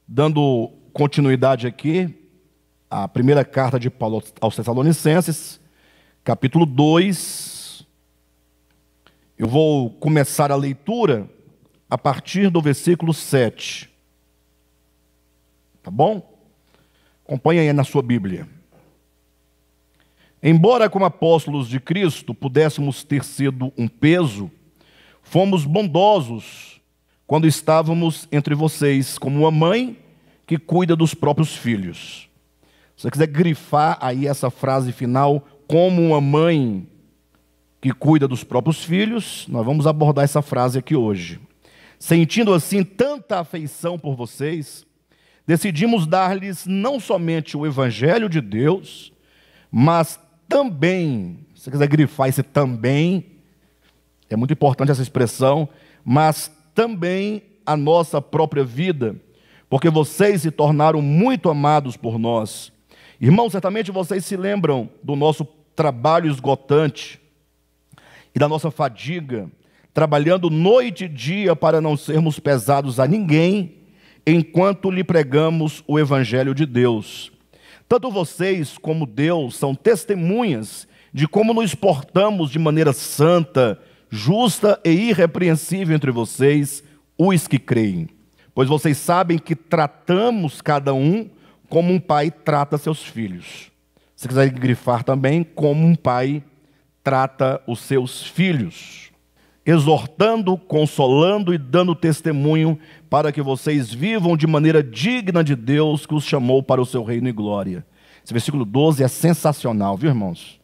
Dando continuidade aqui à primeira carta de Paulo aos Tessalonicenses, capítulo 2. Eu vou começar a leitura a partir do versículo 7. Tá bom? Acompanhe aí na sua Bíblia. Embora como apóstolos de Cristo pudéssemos ter sido um peso, fomos bondosos quando estávamos entre vocês, como uma mãe que cuida dos próprios filhos. Se você quiser grifar aí essa frase final, como uma mãe que cuida dos próprios filhos, nós vamos abordar essa frase aqui hoje. Sentindo assim tanta afeição por vocês, decidimos dar-lhes não somente o Evangelho de Deus, mas também, se você quiser grifar esse também, é muito importante essa expressão, mas também a nossa própria vida, porque vocês se tornaram muito amados por nós. Irmãos, certamente vocês se lembram do nosso trabalho esgotante e da nossa fadiga, trabalhando noite e dia para não sermos pesados a ninguém, enquanto lhe pregamos o Evangelho de Deus. Tanto vocês como Deus são testemunhas de como nos portamos de maneira santa, justa e irrepreensível entre vocês, os que creem. Pois vocês sabem que tratamos cada um como um pai trata seus filhos. Se quiser grifar também, como um pai trata os seus filhos. Exortando, consolando e dando testemunho para que vocês vivam de maneira digna de Deus que os chamou para o seu reino e glória. Esse versículo 12 é sensacional, viu, irmãos?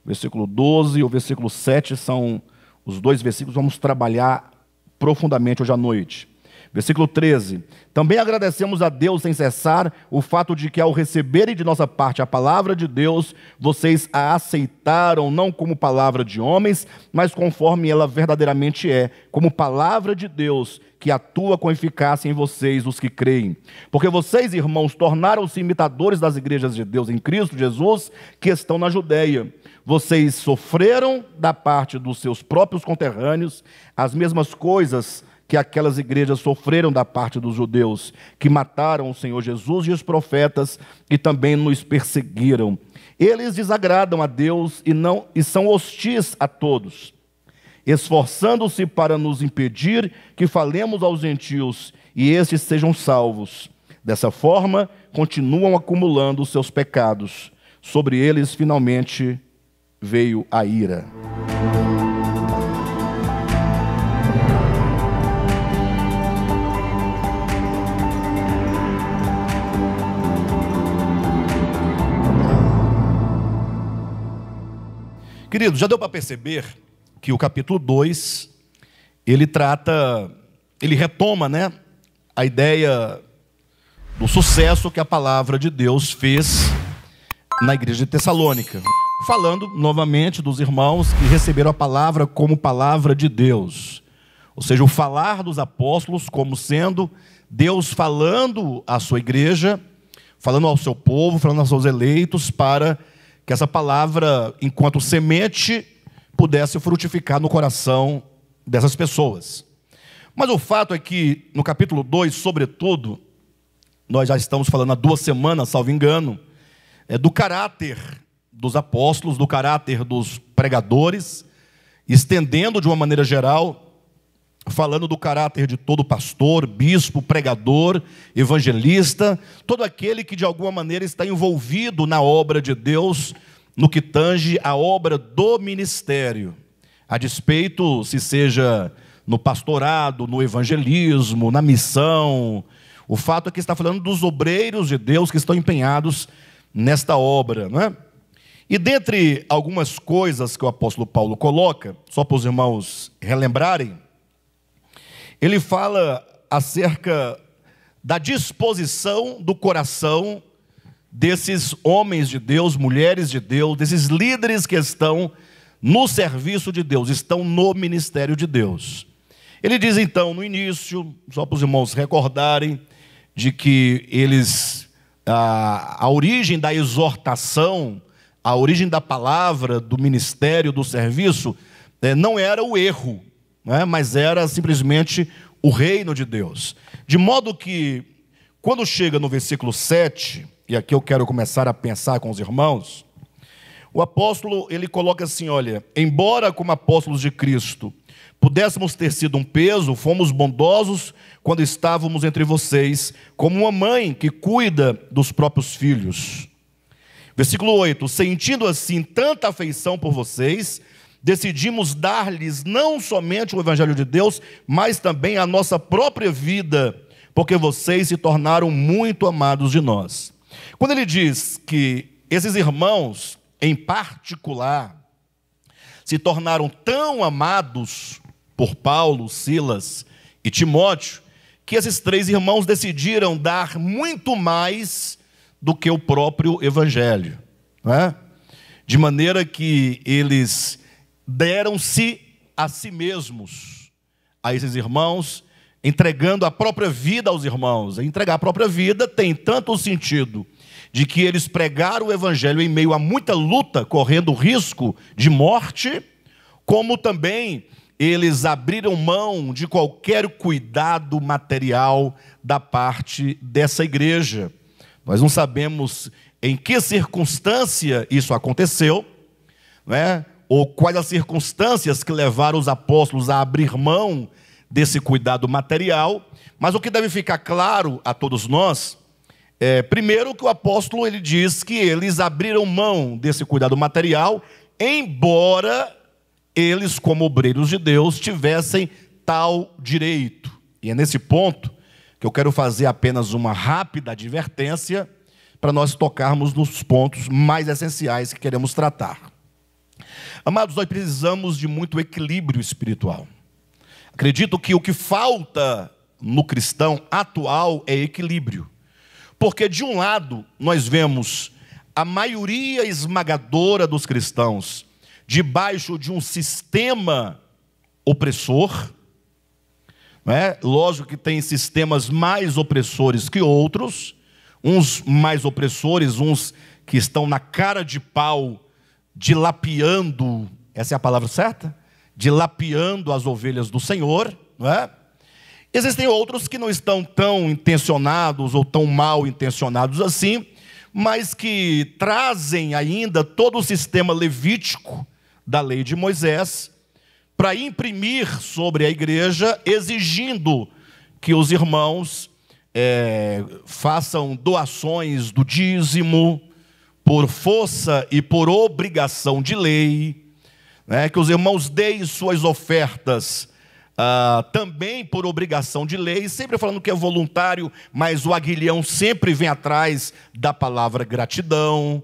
O versículo 12 e o versículo 7 são os dois versículos que vamos trabalhar profundamente hoje à noite. Versículo 13. Também agradecemos a Deus sem cessar o fato de que, ao receberem de nossa parte a palavra de Deus, vocês a aceitaram não como palavra de homens, mas conforme ela verdadeiramente é, como palavra de Deus, que atua com eficácia em vocês, os que creem. Porque vocês, irmãos, tornaram-se imitadores das igrejas de Deus em Cristo Jesus, que estão na Judeia. Vocês sofreram da parte dos seus próprios conterrâneos as mesmas coisas que aquelas igrejas sofreram da parte dos judeus, que mataram o Senhor Jesus e os profetas e também nos perseguiram. Eles desagradam a Deus e são hostis a todos, esforçando-se para nos impedir que falemos aos gentios e estes sejam salvos. Dessa forma, continuam acumulando os seus pecados. Sobre eles, finalmente, veio a ira. Queridos, já deu para perceber que o capítulo 2, ele retoma, a ideia do sucesso que a palavra de Deus fez na igreja de Tessalônica. Falando novamente dos irmãos que receberam a palavra como palavra de Deus. Ou seja, o falar dos apóstolos como sendo Deus falando à sua igreja, falando ao seu povo, falando aos seus eleitos, para que essa palavra, enquanto semente, pudesse frutificar no coração dessas pessoas. Mas o fato é que, no capítulo 2, sobretudo, nós já estamos falando há 2 semanas, salvo engano, do caráter dos apóstolos, do caráter dos pregadores, estendendo de uma maneira geral, falando do caráter de todo pastor, bispo, pregador, evangelista, todo aquele que de alguma maneira está envolvido na obra de Deus, no que tange a obra do ministério, a despeito se seja no pastorado, no evangelismo, na missão. O fato é que está falando dos obreiros de Deus que estão empenhados nesta obra, não é? E dentre algumas coisas que o apóstolo Paulo coloca, só para os irmãos relembrarem, ele fala acerca da disposição do coração desses homens de Deus, mulheres de Deus, desses líderes que estão no serviço de Deus, estão no ministério de Deus. Ele diz então no início, só para os irmãos recordarem, de que a origem da exortação, a origem da palavra, do ministério, do serviço, não era o erro, mas era simplesmente o reino de Deus. De modo que, Quando chega no versículo 7, e aqui eu quero começar a pensar com os irmãos, o apóstolo, ele coloca assim, olha, embora como apóstolos de Cristo pudéssemos ter sido um peso, fomos bondosos quando estávamos entre vocês, como uma mãe que cuida dos próprios filhos. Versículo 8, sentindo assim tanta afeição por vocês, decidimos dar-lhes não somente o Evangelho de Deus, mas também a nossa própria vida, porque vocês se tornaram muito amados de nós. Quando ele diz que esses irmãos, em particular, se tornaram tão amados por Paulo, Silas e Timóteo, que esses 3 irmãos decidiram dar muito mais do que o próprio Evangelho, não é? De maneira que eles deram-se a si mesmos, a esses irmãos, entregando a própria vida aos irmãos. Entregar a própria vida tem tanto o sentido de que eles pregaram o Evangelho em meio a muita luta, correndo risco de morte, como também eles abriram mão de qualquer cuidado material da parte dessa igreja. Nós não sabemos em que circunstância isso aconteceu, não é? Ou quais as circunstâncias que levaram os apóstolos a abrir mão desse cuidado material, mas o que deve ficar claro a todos nós primeiro que o apóstolo ele diz que eles abriram mão desse cuidado material, embora eles, como obreiros de Deus, tivessem tal direito. E é nesse ponto que eu quero fazer apenas uma rápida advertência para nós tocarmos nos pontos mais essenciais que queremos tratar. Amados, nós precisamos de muito equilíbrio espiritual. Acredito que o que falta no cristão atual é equilíbrio. Porque, de um lado, nós vemos a maioria esmagadora dos cristãos debaixo de um sistema opressor, não é? Lógico que tem sistemas mais opressores que outros, uns mais opressores, uns que estão na cara de pau, dilapiando, essa é a palavra certa? Dilapiando as ovelhas do Senhor, não é? Existem outros que não estão tão intencionados ou tão mal intencionados assim, mas que trazem ainda todo o sistema levítico da lei de Moisés para imprimir sobre a igreja, exigindo que os irmãos façam doações do dízimo por força e por obrigação de lei, né? Que os irmãos deem suas ofertas também por obrigação de lei, sempre falando que é voluntário, mas o aguilhão sempre vem atrás da palavra gratidão,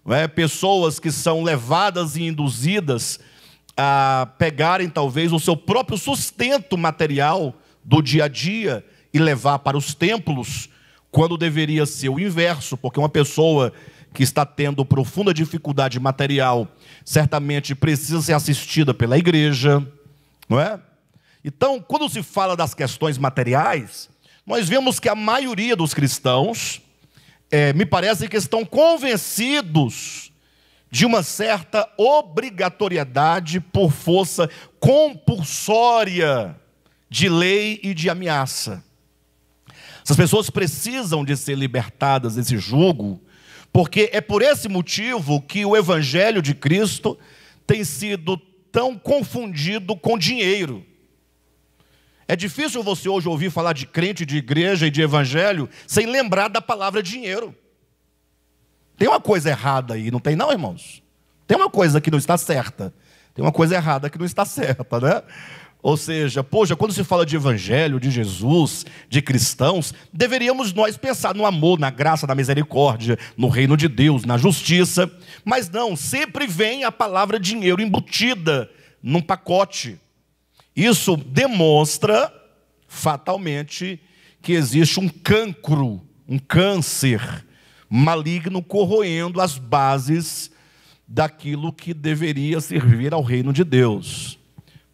não é? Pessoas que são levadas e induzidas a pegarem talvez o seu próprio sustento material do dia a dia e levar para os templos, quando deveria ser o inverso, porque uma pessoa que está tendo profunda dificuldade material certamente precisa ser assistida pela igreja, não é? Então, quando se fala das questões materiais, nós vemos que a maioria dos cristãos, me parece que estão convencidos de uma certa obrigatoriedade por força compulsória de lei e de ameaça. Essas pessoas precisam de ser libertadas desse jugo, porque é por esse motivo que o Evangelho de Cristo tem sido tão confundido com dinheiro. É difícil você hoje ouvir falar de crente, de igreja e de evangelho sem lembrar da palavra dinheiro. Tem uma coisa errada aí, não tem não, irmãos? Tem uma coisa que não está certa. Tem uma coisa errada que não está certa, né? Ou seja, poxa, quando se fala de evangelho, de Jesus, de cristãos, deveríamos nós pensar no amor, na graça, na misericórdia, no reino de Deus, na justiça. Mas não, sempre vem a palavra dinheiro embutida num pacote. Isso demonstra, fatalmente, que existe um cancro, um câncer maligno corroendo as bases daquilo que deveria servir ao reino de Deus.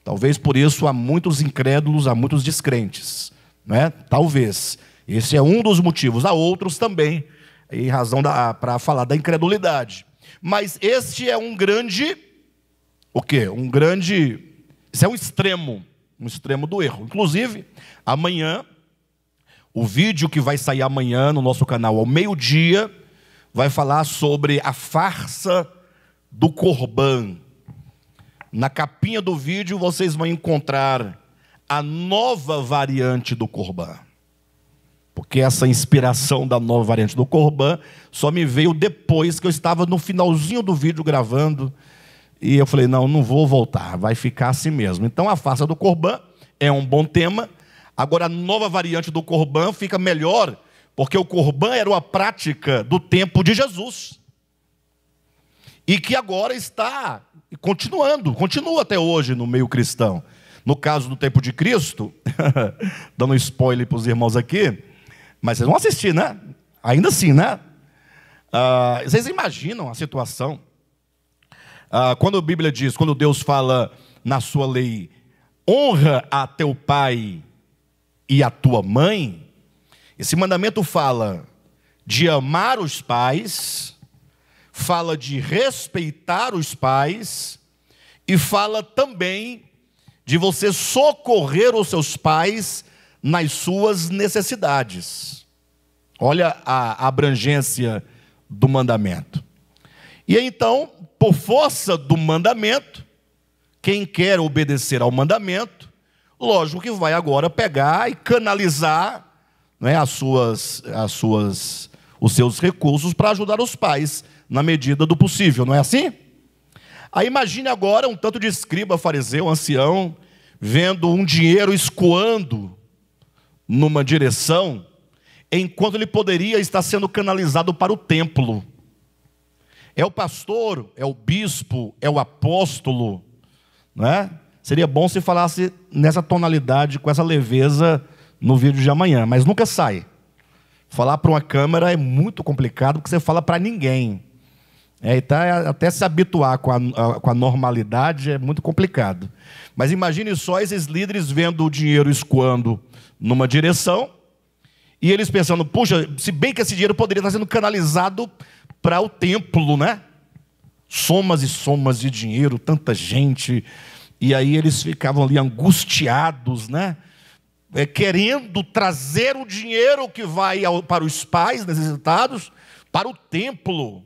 Talvez por isso há muitos incrédulos, há muitos descrentes, né? Talvez. Esse é um dos motivos. Há outros também, em razão para falar da incredulidade. Mas este é um grande... O quê? Isso é um extremo do erro. Inclusive, amanhã, O vídeo que vai sair amanhã no nosso canal ao meio-dia vai falar sobre a farsa do Corban. Na capinha do vídeo vocês vão encontrar a nova variante do Corban. Porque essa inspiração da nova variante do Corban só me veio depois que eu estava no finalzinho do vídeo gravando. E eu falei, não vou voltar, vai ficar assim mesmo. Então a farsa do Corban é um bom tema. Agora a nova variante do Corban fica melhor, porque o Corban era uma prática do tempo de Jesus. E que agora está continua até hoje no meio cristão. No caso do tempo de Cristo, dando um spoiler para os irmãos aqui, mas vocês vão assistir, né? Ainda assim, né? Vocês imaginam a situação? Quando a Bíblia diz, quando Deus fala na sua lei, honra a teu pai e a tua mãe, esse mandamento fala de amar os pais, fala de respeitar os pais e fala também de você socorrer os seus pais nas suas necessidades. Olha a abrangência do mandamento. E então, por força do mandamento, quem quer obedecer ao mandamento, lógico que vai agora pegar e canalizar, né, os seus recursos para ajudar os pais, na medida do possível, não é assim? Aí imagine agora um tanto de escriba, fariseu, ancião, vendo um dinheiro escoando numa direção, enquanto ele poderia estar sendo canalizado para o templo. É o pastor, é o bispo, é o apóstolo, não é? Seria bom se falasse nessa tonalidade, com essa leveza no vídeo de amanhã, mas nunca sai. Falar para uma câmera é muito complicado, porque você fala para ninguém. Então, até se habituar com a normalidade é muito complicado. Mas imagine só esses líderes vendo o dinheiro escoando numa direção, e eles pensando, puxa, se bem que esse dinheiro poderia estar sendo canalizado para o templo, né? Somas e somas de dinheiro, tanta gente. E aí eles ficavam ali angustiados, né? Querendo trazer o dinheiro que vai para os pais necessitados para o templo.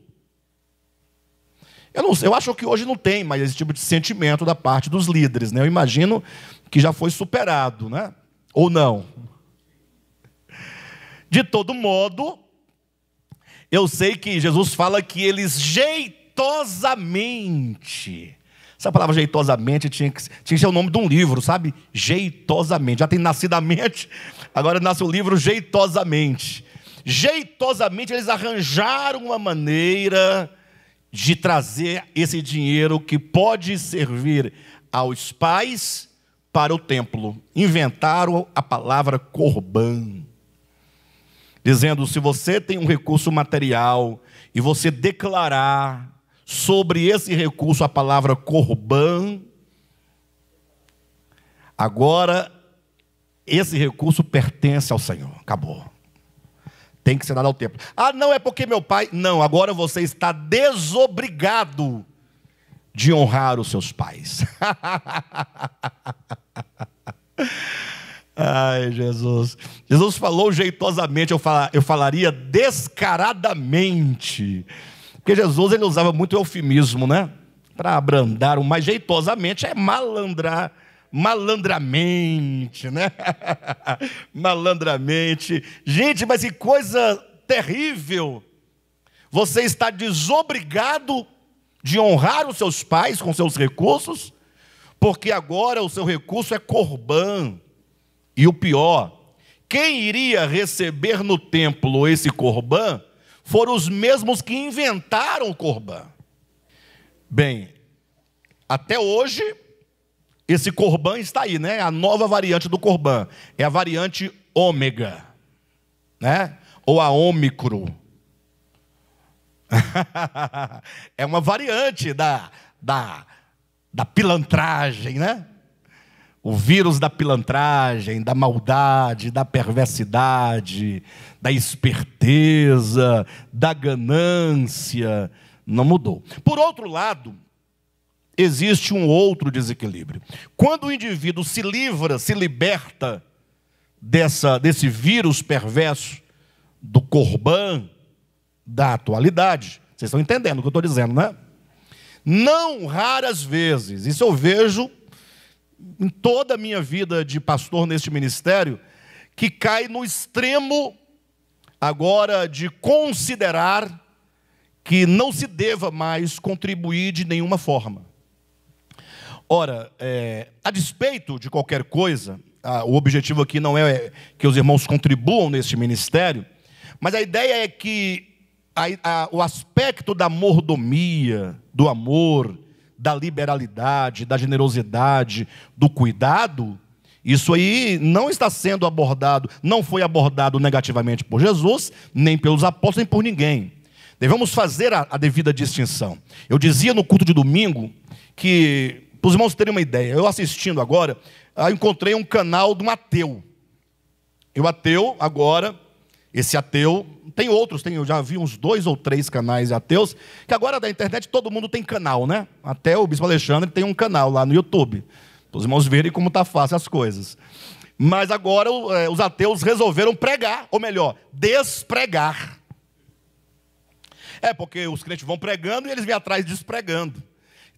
Eu acho que hoje não tem mais esse tipo de sentimento da parte dos líderes, né? Eu imagino que já foi superado, né? Ou não? De todo modo, eu sei que Jesus fala que eles jeitosamente... Essa palavra jeitosamente tinha que ser o nome de um livro, sabe? Jeitosamente. Já tem nascido a mente, agora nasce o livro jeitosamente. Jeitosamente eles arranjaram uma maneira de trazer esse dinheiro que pode servir aos pais para o templo. Inventaram a palavra corban, dizendo, se você tem um recurso material e você declarar sobre esse recurso a palavra corban, agora esse recurso pertence ao Senhor. Acabou. Tem que ser dado ao templo. Não, é porque meu pai... Não, agora você está desobrigado de honrar os seus pais. Ai, Jesus. Jesus falou jeitosamente, eu falaria descaradamente. Porque Jesus, ele usava muito eufemismo, né? Para abrandar, mas jeitosamente é malandrar. Malandramente, né? Malandramente. Gente, mas que coisa terrível. Você está desobrigado de honrar os seus pais com seus recursos, porque agora o seu recurso é corban. E o pior, quem iria receber no templo esse corban foram os mesmos que inventaram o corban. Bem, até hoje, esse corban está aí, né? A nova variante do corban é a variante ômega, né? Ou a ômicro. É uma variante da pilantragem, né? O vírus da pilantragem, da maldade, da perversidade, da esperteza, da ganância, não mudou. Por outro lado, existe um outro desequilíbrio. Quando o indivíduo se liberta desse vírus perverso do Corban da atualidade. Vocês estão entendendo o que eu estou dizendo, né? Não raras vezes, isso eu vejo em toda a minha vida de pastor neste ministério, que cai no extremo agora de considerar que não se deva mais contribuir de nenhuma forma. Ora, a despeito de qualquer coisa, o objetivo aqui não é que os irmãos contribuam neste ministério, mas a ideia é que o aspecto da mordomia, do amor, da liberalidade, da generosidade, do cuidado, isso aí não está sendo abordado, não foi abordado negativamente por Jesus, nem pelos apóstolos, nem por ninguém. Devemos fazer a devida distinção. Eu dizia no culto de domingo que, para os irmãos terem uma ideia, eu assistindo agora, eu encontrei um canal de um ateu. E o ateu, agora, esse ateu, tem outros, eu já vi uns 2 ou 3 canais ateus, que agora da internet todo mundo tem canal, né? Até o Bispo Alexandre tem um canal lá no YouTube, para os irmãos verem como está fácil as coisas. Mas agora os ateus resolveram pregar, ou melhor, despregar. Porque os crentes vão pregando e eles vêm atrás despregando.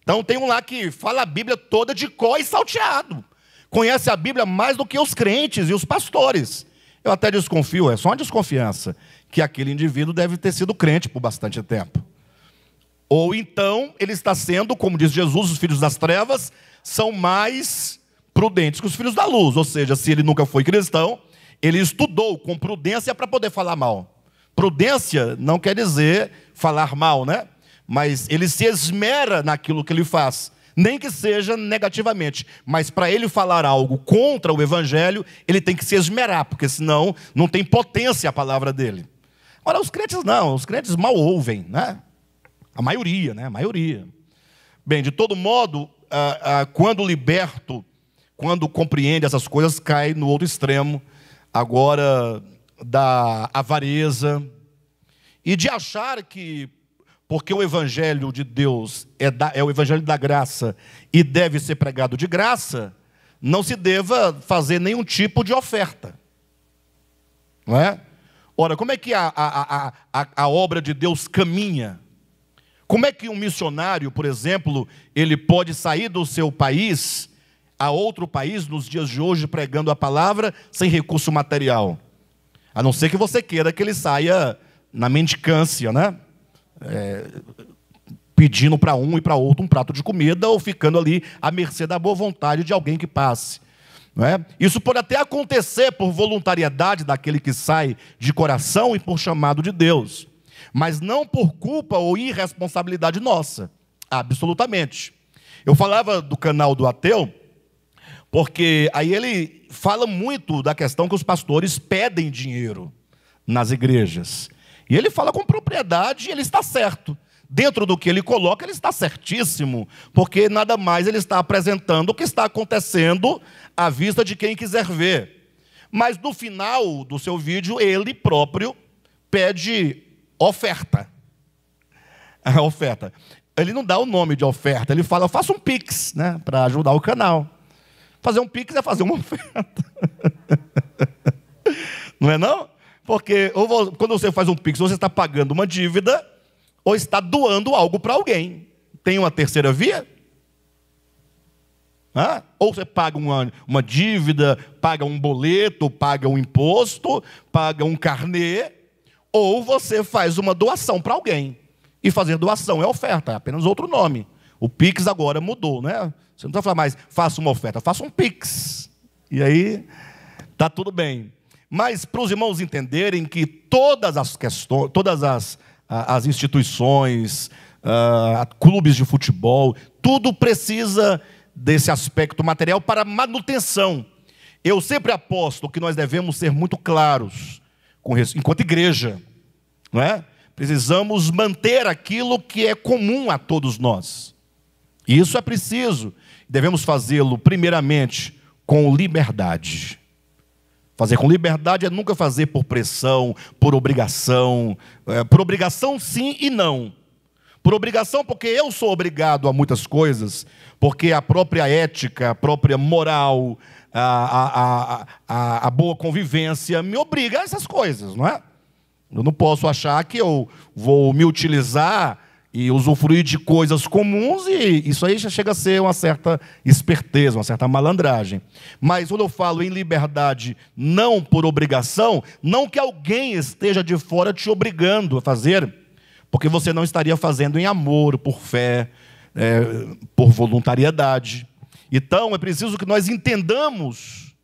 Então tem um lá que fala a Bíblia toda de có e salteado. Conhece a Bíblia mais do que os crentes e os pastores. Eu até desconfio, é só uma desconfiança, que aquele indivíduo deve ter sido crente por bastante tempo. Ou então ele está sendo, como diz Jesus, os filhos das trevas são mais prudentes que os filhos da luz. Ou seja, se ele nunca foi cristão, ele estudou com prudência para poder falar mal. Prudência não quer dizer falar mal, né? Mas ele se esmera naquilo que ele faz, nem que seja negativamente. Mas para ele falar algo contra o evangelho, ele tem que se esmerar, porque senão não tem potência a palavra dele. Ora, os crentes não, os crentes mal ouvem, né? A maioria, né? A maioria. Bem, de todo modo, quando liberto, quando compreende essas coisas, cai no outro extremo, agora da avareza, e de achar que, porque o evangelho de Deus é o evangelho da graça e deve ser pregado de graça, não se deva fazer nenhum tipo de oferta. Não é? Ora, como é que a obra de Deus caminha? Como é que um missionário, por exemplo, ele pode sair do seu país a outro país nos dias de hoje pregando a palavra sem recurso material? A não ser que você queira que ele saia na mendicância, né? Pedindo para um e para outro um prato de comida ou ficando ali à mercê da boa vontade de alguém que passe. Não é? Isso pode até acontecer por voluntariedade daquele que sai de coração e por chamado de Deus, mas não por culpa ou irresponsabilidade nossa, absolutamente. Eu falava do canal do ateu, porque aí ele fala muito da questão que os pastores pedem dinheiro nas igrejas. E ele fala com propriedade e ele está certo. Dentro do que ele coloca, ele está certíssimo, porque nada mais ele está apresentando o que está acontecendo à vista de quem quiser ver. Mas no final do seu vídeo, ele próprio pede oferta. A oferta. Ele não dá o nome de oferta, ele fala, faça um Pix, né, para ajudar o canal. Fazer um Pix é fazer uma oferta. Não é não? Porque quando você faz um Pix, você está pagando uma dívida ou está doando algo para alguém. Tem uma terceira via? Ou você paga uma dívida, paga um boleto, paga um imposto, paga um carnê, ou você faz uma doação para alguém. E fazer doação é oferta, é apenas outro nome. O Pix agora mudou, né? Você não precisa falar mais, faça uma oferta, faça um Pix. E aí, está tudo bem. Mas para os irmãos entenderem que todas as questões, todas as instituições, clubes de futebol, tudo precisa desse aspecto material para manutenção. Eu sempre aposto que nós devemos ser muito claros, enquanto igreja, não é? Precisamos manter aquilo que é comum a todos nós. E isso é preciso. Devemos fazê-lo, primeiramente, com liberdade. Fazer com liberdade é nunca fazer por pressão, por obrigação. Por obrigação, sim e não. Por obrigação, porque eu sou obrigado a muitas coisas, porque a própria ética, a própria moral, a boa convivência me obriga a essas coisas, não é? Eu não posso achar que eu vou me utilizar e usufruir de coisas comuns, e isso aí já chega a ser uma certa esperteza, uma certa malandragem. Mas quando eu falo em liberdade não por obrigação, não que alguém esteja de fora te obrigando a fazer, porque você não estaria fazendo em amor, por fé, por voluntariedade. Então é preciso que nós entendamos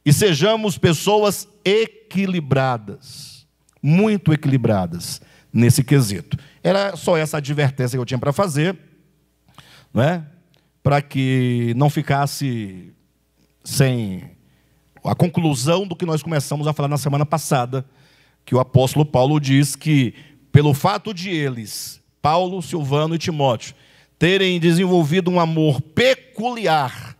e sejamos pessoas equilibradas, muito equilibradas nesse quesito. Era só essa advertência que eu tinha para fazer, não é? Para que não ficasse sem a conclusão do que nós começamos a falar na semana passada, que o apóstolo Paulo diz que, pelo fato de eles, Paulo, Silvano e Timóteo, terem desenvolvido um amor peculiar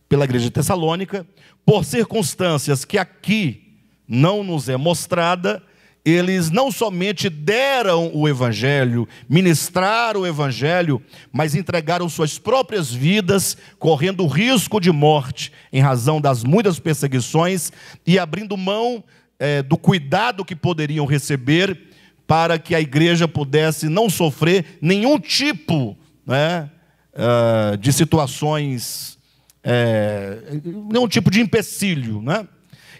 pela igreja de Tessalônica, por circunstâncias que aqui não nos é mostrada, eles não somente deram o Evangelho, ministraram o Evangelho, mas entregaram suas próprias vidas, correndo o risco de morte, em razão das muitas perseguições, e abrindo mão do cuidado que poderiam receber, para que a igreja pudesse não sofrer nenhum tipo, né, de situações, nenhum tipo de empecilho, né?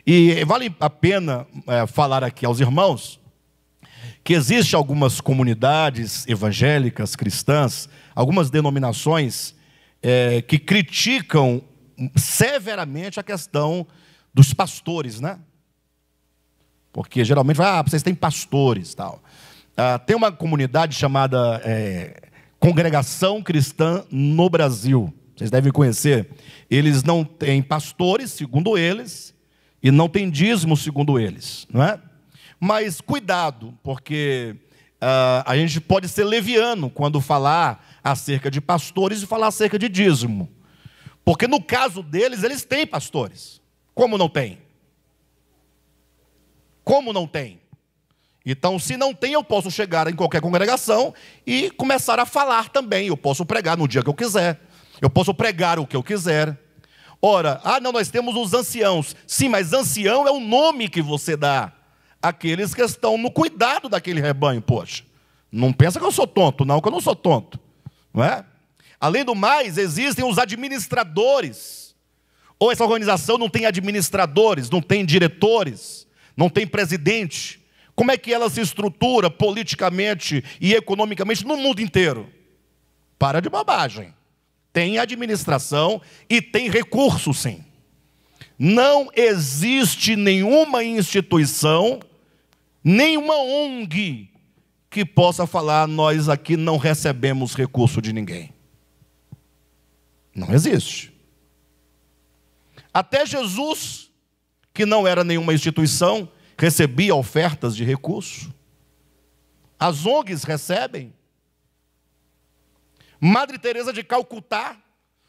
E vale a pena falar aqui aos irmãos que existem algumas comunidades evangélicas, cristãs, algumas denominações que criticam severamente a questão dos pastores, né? Porque geralmente vocês têm pastores, tal. Tem uma comunidade chamada Congregação Cristã no Brasil, vocês devem conhecer. Eles não têm pastores, segundo eles, e não tem dízimo, segundo eles, não é? Mas cuidado, porque a gente pode ser leviano quando falar acerca de pastores e falar acerca de dízimo. Porque no caso deles, eles têm pastores. Como não tem? Como não tem? Então, se não tem, eu posso chegar em qualquer congregação e começar a falar também. Eu posso pregar no dia que eu quiser. Eu posso pregar o que eu quiser. Ora, não, nós temos os anciãos. Sim, mas ancião é o nome que você dá àqueles que estão no cuidado daquele rebanho, poxa. Não pensa que eu sou tonto, não, que eu não sou tonto. Não é? Além do mais, existem os administradores. Ou essa organização não tem administradores, não tem diretores, não tem presidente. Como é que ela se estrutura politicamente e economicamente no mundo inteiro? Para de bobagem. Tem administração e tem recurso, sim. Não existe nenhuma instituição, nenhuma ONG que possa falar: nós aqui não recebemos recurso de ninguém. Não existe. Até Jesus, que não era nenhuma instituição, recebia ofertas de recurso. As ONGs recebem. Madre Teresa de Calcutá,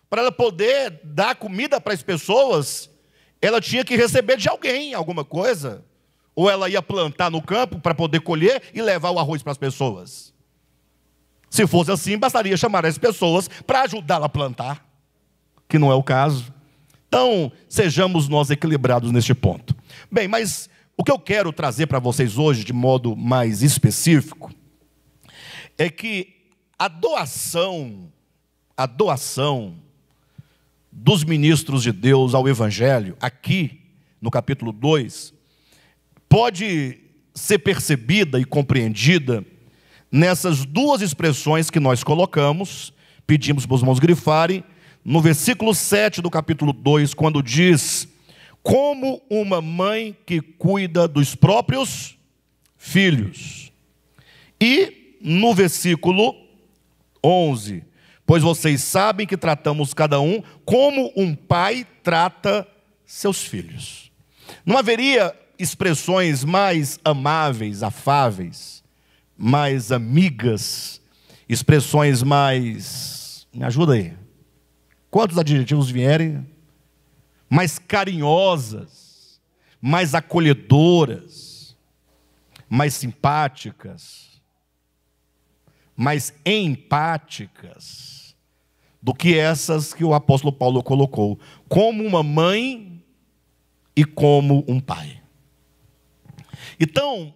para ela poder dar comida para as pessoas, ela tinha que receber de alguém alguma coisa. Ou ela ia plantar no campo para poder colher e levar o arroz para as pessoas. Se fosse assim, bastaria chamar as pessoas para ajudá-la a plantar, que não é o caso. Então, sejamos nós equilibrados neste ponto. Bem, mas o que eu quero trazer para vocês hoje, de modo mais específico, é que a doação dos ministros de Deus ao Evangelho, aqui no capítulo 2, pode ser percebida e compreendida nessas duas expressões que nós colocamos, pedimos para os irmãos grifarem, no versículo 7 do capítulo 2, quando diz: como uma mãe que cuida dos próprios filhos. E no versículo 11, pois vocês sabem que tratamos cada um como um pai trata seus filhos. Não haveria expressões mais amáveis, afáveis, mais amigas, expressões mais... Me ajuda aí. Quantos adjetivos vierem? Mais carinhosas, mais acolhedoras, mais simpáticas, mais empáticas do que essas que o apóstolo Paulo colocou. Como uma mãe e como um pai. Então,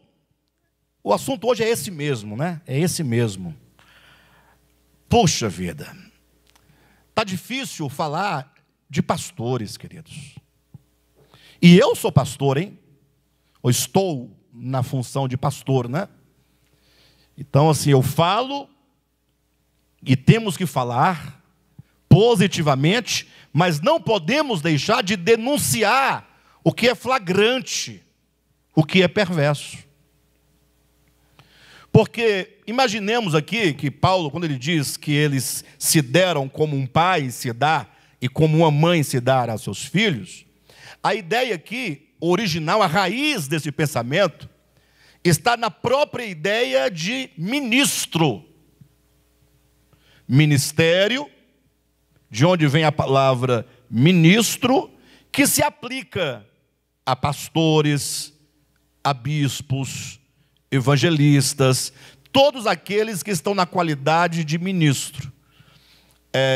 o assunto hoje é esse mesmo, né? É esse mesmo. Poxa vida, está difícil falar de pastores, queridos. E eu sou pastor, hein? Ou estou na função de pastor, né? Então, assim, eu falo e temos que falar positivamente, mas não podemos deixar de denunciar o que é flagrante, o que é perverso. Porque imaginemos aqui que Paulo, quando ele diz que eles se deram como um pai se dá e como uma mãe se dá a seus filhos, a ideia aqui, original, a raiz desse pensamento, está na própria ideia de ministro. Ministério, de onde vem a palavra ministro, que se aplica a pastores, a bispos, evangelistas, todos aqueles que estão na qualidade de ministro.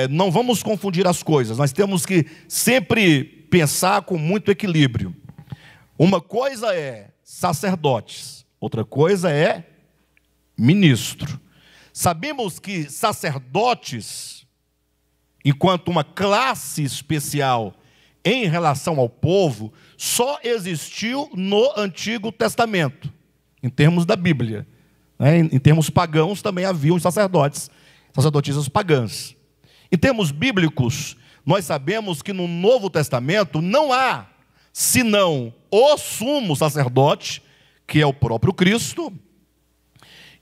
Não vamos confundir as coisas, nós temos que sempre pensar com muito equilíbrio. Uma coisa é sacerdotes, outra coisa é ministro. Sabemos que sacerdotes, enquanto uma classe especial em relação ao povo, só existiu no Antigo Testamento, em termos da Bíblia. Em termos pagãos também haviam sacerdotes, sacerdotisas pagãs. Em termos bíblicos, nós sabemos que no Novo Testamento não há senão o sumo sacerdote, que é o próprio Cristo,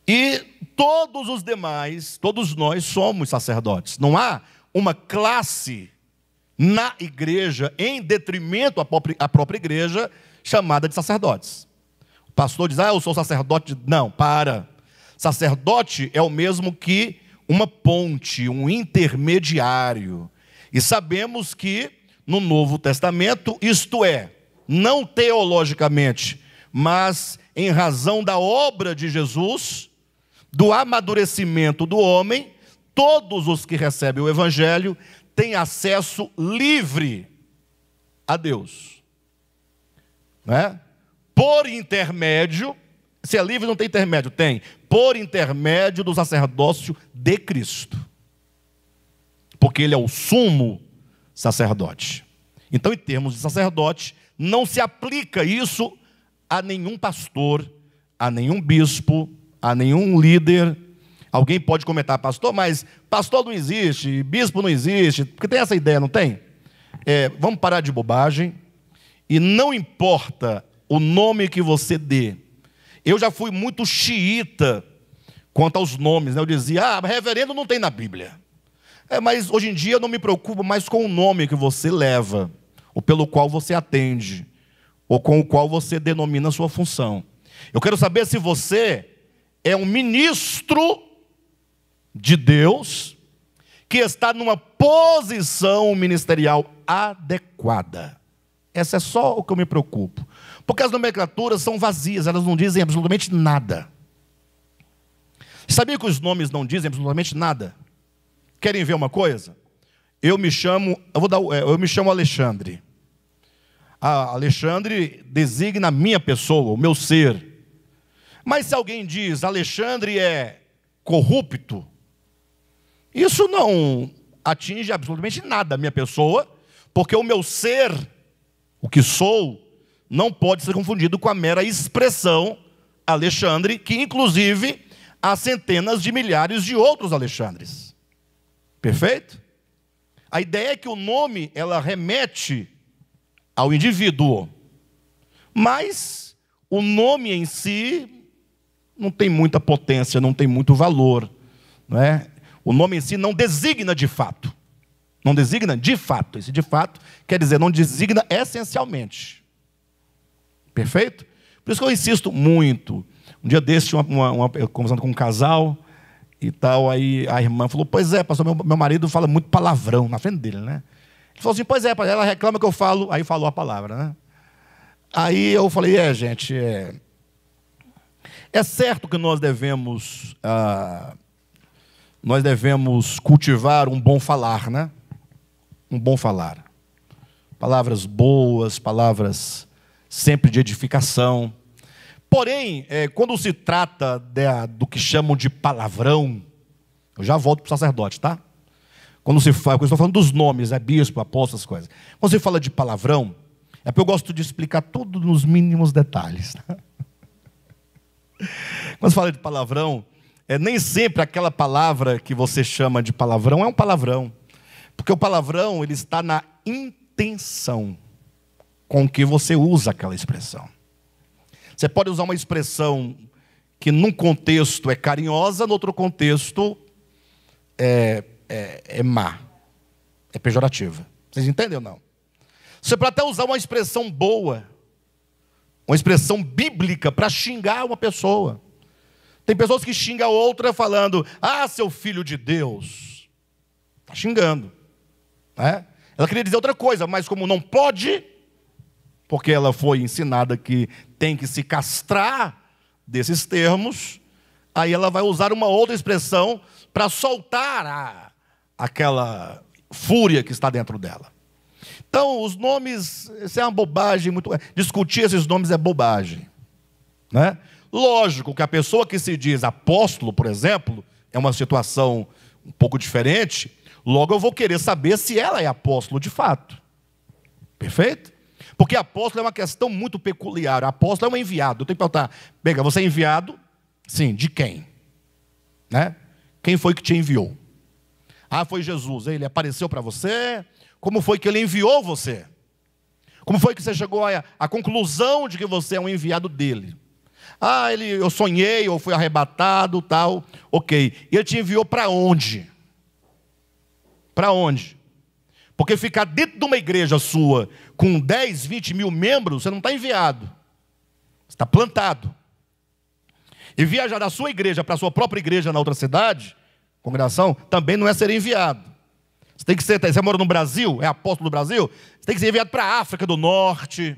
e todos os demais, todos nós somos sacerdotes. Não há uma classe na igreja, em detrimento à própria igreja, chamada de sacerdotes. O pastor diz, eu sou sacerdote. Não, para. Sacerdote é o mesmo que uma ponte, um intermediário. E sabemos que no Novo Testamento, isto é, não teologicamente, mas em razão da obra de Jesus, do amadurecimento do homem, todos os que recebem o Evangelho têm acesso livre a Deus. Né? Por intermédio, se é livre não tem intermédio, tem, por intermédio do sacerdócio de Cristo. Porque ele é o sumo sacerdote. Então, em termos de sacerdote, não se aplica isso a nenhum pastor, a nenhum bispo, a nenhum líder. Alguém pode comentar, pastor, mas pastor não existe, bispo não existe, porque tem essa ideia, não tem? Vamos parar de bobagem, e não importa o nome que você dê. Eu já fui muito xiita quanto aos nomes, né? Eu dizia, reverendo não tem na Bíblia. Mas hoje em dia eu não me preocupo mais com o nome que você leva, ou pelo qual você atende, ou com o qual você denomina a sua função. Eu quero saber se você é um ministro de Deus, que está numa posição ministerial adequada. Essa é só o que eu me preocupo. Porque as nomenclaturas são vazias, elas não dizem absolutamente nada. Sabia que os nomes não dizem absolutamente nada? Querem ver uma coisa? Eu me chamo Alexandre. Alexandre designa a minha pessoa, o meu ser. Mas se alguém diz Alexandre é corrupto, isso não atinge absolutamente nada a minha pessoa, porque o meu ser, o que sou, não pode ser confundido com a mera expressão Alexandre, que inclusive há centenas de milhares de outros Alexandres. Perfeito? A ideia é que o nome, ela remete ao indivíduo, mas o nome em si não tem muita potência, não tem muito valor, não é? O nome em si não designa de fato. Não designa de fato. Esse de fato quer dizer, não designa essencialmente. Perfeito? Por isso que eu insisto muito. Um dia desse, eu conversando com um casal e tal, aí a irmã falou, pois é, pastor, meu marido fala muito palavrão na frente dele, né? Ele falou assim, pois é, ela reclama que eu falo, aí falou a palavra, né? Aí eu falei, gente, é certo que nós devemos cultivar um bom falar, né? Um bom falar. palavras boas, palavras sempre de edificação. Porém, quando se trata do que chamam de palavrão, eu já volto para o sacerdote, tá? Quando se fala, eu estou falando dos nomes, bispo, apóstolo, essas coisas. Quando se fala de palavrão, é porque eu gosto de explicar tudo nos mínimos detalhes. Tá? Quando se fala de palavrão, nem sempre aquela palavra que você chama de palavrão é um palavrão. Porque o palavrão, ele está na intenção com que você usa aquela expressão. Você pode usar uma expressão que num contexto é carinhosa, no outro contexto é má, é pejorativa. Vocês entendem ou não? Você pode até usar uma expressão boa, uma expressão bíblica para xingar uma pessoa. Tem pessoas que xingam a outra falando, seu filho de Deus. Está xingando. Né? Ela queria dizer outra coisa, mas como não pode, porque ela foi ensinada que tem que se castrar desses termos, aí ela vai usar uma outra expressão para soltar aquela fúria que está dentro dela. Então, os nomes, isso é uma bobagem, discutir esses nomes é bobagem. Né? Lógico que a pessoa que se diz apóstolo, por exemplo, é uma situação um pouco diferente, logo eu vou querer saber se ela é apóstolo de fato. Perfeito? Porque apóstolo é uma questão muito peculiar. Apóstolo é um enviado. Eu tenho que perguntar, você é enviado? Sim, de quem? Né? Quem foi que te enviou? Foi Jesus. Ele apareceu para você? Como foi que ele enviou você? Como foi que você chegou à conclusão de que você é um enviado dele? Eu sonhei, ou fui arrebatado, tal. Ok. E ele te enviou para onde? Para onde? Porque ficar dentro de uma igreja sua, com 10, 20 mil membros, você não está enviado. Você está plantado. E viajar da sua igreja para a sua própria igreja na outra cidade, congregação, também não é ser enviado. Você tem que ser, você mora no Brasil, é apóstolo do Brasil, você tem que ser enviado para a África do Norte,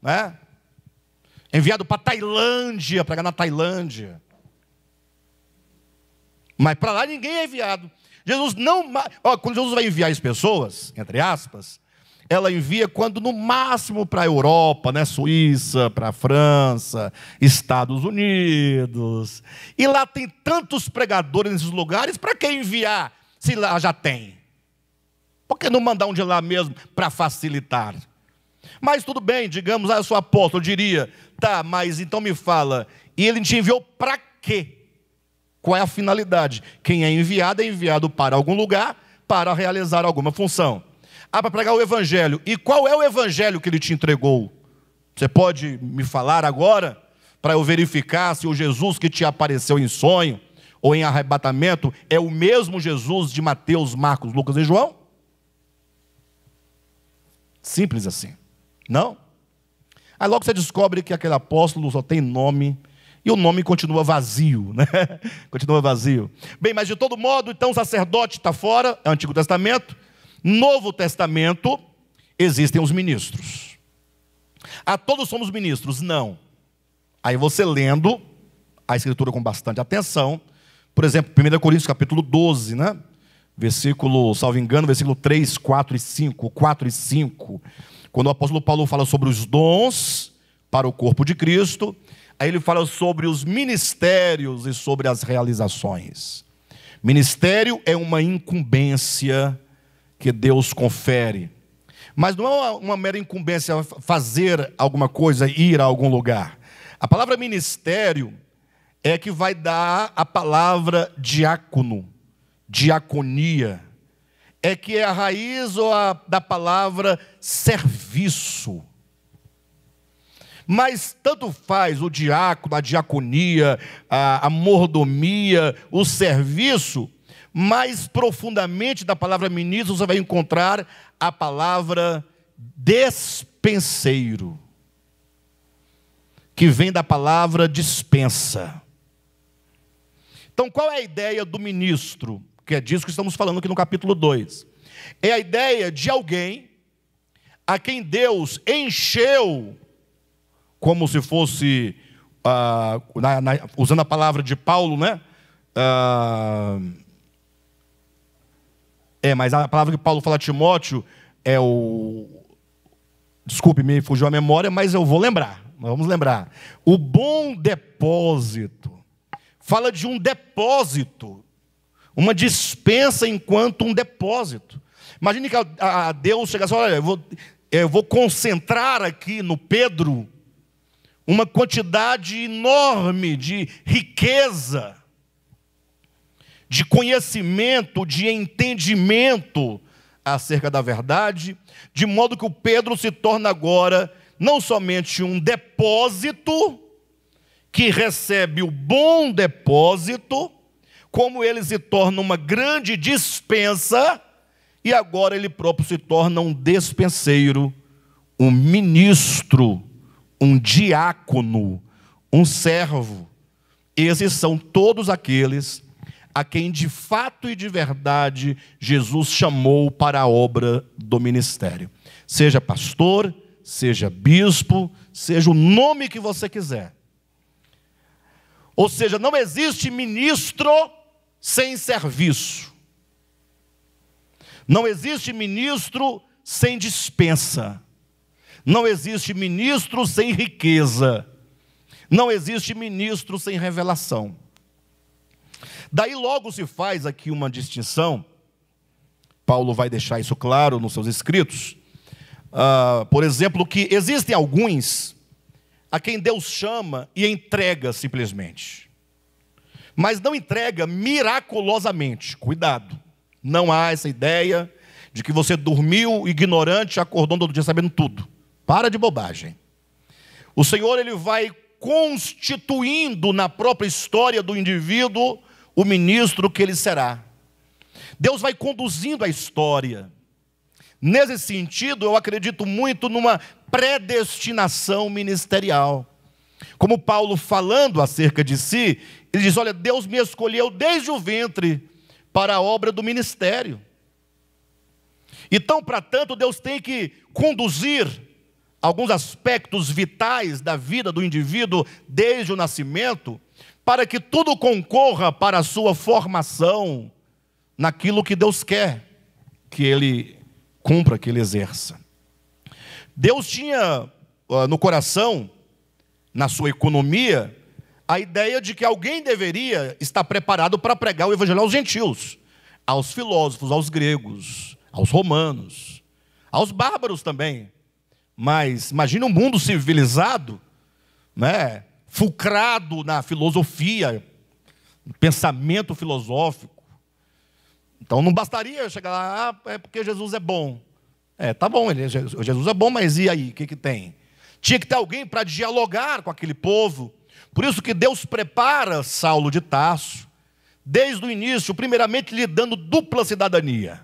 né? Enviado para a Tailândia, pregar na Tailândia. Mas para lá ninguém é enviado. Jesus não... quando Jesus vai enviar as pessoas, entre aspas, ela envia quando no máximo para a Europa, né? Suíça, para a França, Estados Unidos. E lá tem tantos pregadores nesses lugares, para que enviar se lá já tem? Por que não mandar um de lá mesmo para facilitar? Mas tudo bem, digamos, eu sou apóstolo, eu diria, mas então me fala, e ele te enviou para quê? Qual é a finalidade? Quem é enviado para algum lugar para realizar alguma função. Para pregar o evangelho. E qual é o evangelho que ele te entregou? Você pode me falar agora, para eu verificar se o Jesus que te apareceu em sonho ou em arrebatamento é o mesmo Jesus de Mateus, Marcos, Lucas e João? Simples assim. Não? Aí logo você descobre que aquele apóstolo só tem nome, e o nome continua vazio, né? Continua vazio. Bem, mas de todo modo, então o sacerdote está fora, é o Antigo Testamento. Novo Testamento, existem os ministros. Todos somos ministros? Não. Aí você lendo a Escritura com bastante atenção, por exemplo, 1 Coríntios capítulo 12, né? Versículo, salvo engano, versículo 3, 4 e 5, 4 e 5, quando o apóstolo Paulo fala sobre os dons para o corpo de Cristo, aí ele fala sobre os ministérios e sobre as realizações. Ministério é uma incumbência que Deus confere, mas não é uma mera incumbência fazer alguma coisa, ir a algum lugar. A palavra ministério é que vai dar a palavra diácono, diaconia, é que é a raiz da palavra serviço. Mas tanto faz o diácono, a diaconia, a mordomia, o serviço, mais profundamente da palavra ministro você vai encontrar a palavra despenseiro, que vem da palavra dispensa. Então qual é a ideia do ministro? Que é disso que estamos falando aqui no capítulo 2. É a ideia de alguém a quem Deus encheu, como se fosse, usando a palavra de Paulo, né? Mas a palavra que Paulo fala a Timóteo é o Desculpe, me fugiu a memória, mas eu vou lembrar. Vamos lembrar. O bom depósito. Fala de um depósito. Uma dispensa enquanto um depósito. Imagine que a Deus chegasse, olha, eu vou concentrar aqui no Pedro uma quantidade enorme de riqueza, de conhecimento, de entendimento acerca da verdade, de modo que o Pedro se torna agora não somente um depósito que recebe o bom depósito, como ele se torna uma grande dispensa, e agora ele próprio se torna um despenseiro, um ministro, um diácono, um servo. Esses são todos aqueles a quem de fato e de verdade Jesus chamou para a obra do ministério. Seja pastor, seja bispo, seja o nome que você quiser. Ou seja, não existe ministro sem serviço. Não existe ministro sem dispensa. Não existe ministro sem riqueza. Não existe ministro sem revelação. Daí logo se faz aqui uma distinção. Paulo vai deixar isso claro nos seus escritos. Por exemplo, que existem alguns a quem Deus chama e entrega simplesmente. Mas não entrega miraculosamente. Cuidado. Não há essa ideia de que você dormiu ignorante e acordou todo dia sabendo tudo. Para de bobagem. O Senhor, ele vai constituindo na própria história do indivíduo o ministro que ele será. Deus vai conduzindo a história. Nesse sentido, eu acredito muito numa predestinação ministerial. Como Paulo falando acerca de si, ele diz, olha, Deus me escolheu desde o ventre para a obra do ministério. Então, para tanto, Deus tem que conduzir alguns aspectos vitais da vida do indivíduo desde o nascimento, para que tudo concorra para a sua formação naquilo que Deus quer que ele cumpra, que ele exerça. Deus tinha no coração, na sua economia, a ideia de que alguém deveria estar preparado para pregar o evangelho aos gentios, aos filósofos, aos gregos, aos romanos, aos bárbaros também. Mas imagine um mundo civilizado, né, fulcrado na filosofia, no pensamento filosófico. Então não bastaria chegar lá, é porque Jesus é bom. Tá bom, Jesus é bom, mas e aí, o que tem? Tinha que ter alguém para dialogar com aquele povo. Por isso que Deus prepara Saulo de Tarso, desde o início, primeiramente lhe dando dupla cidadania,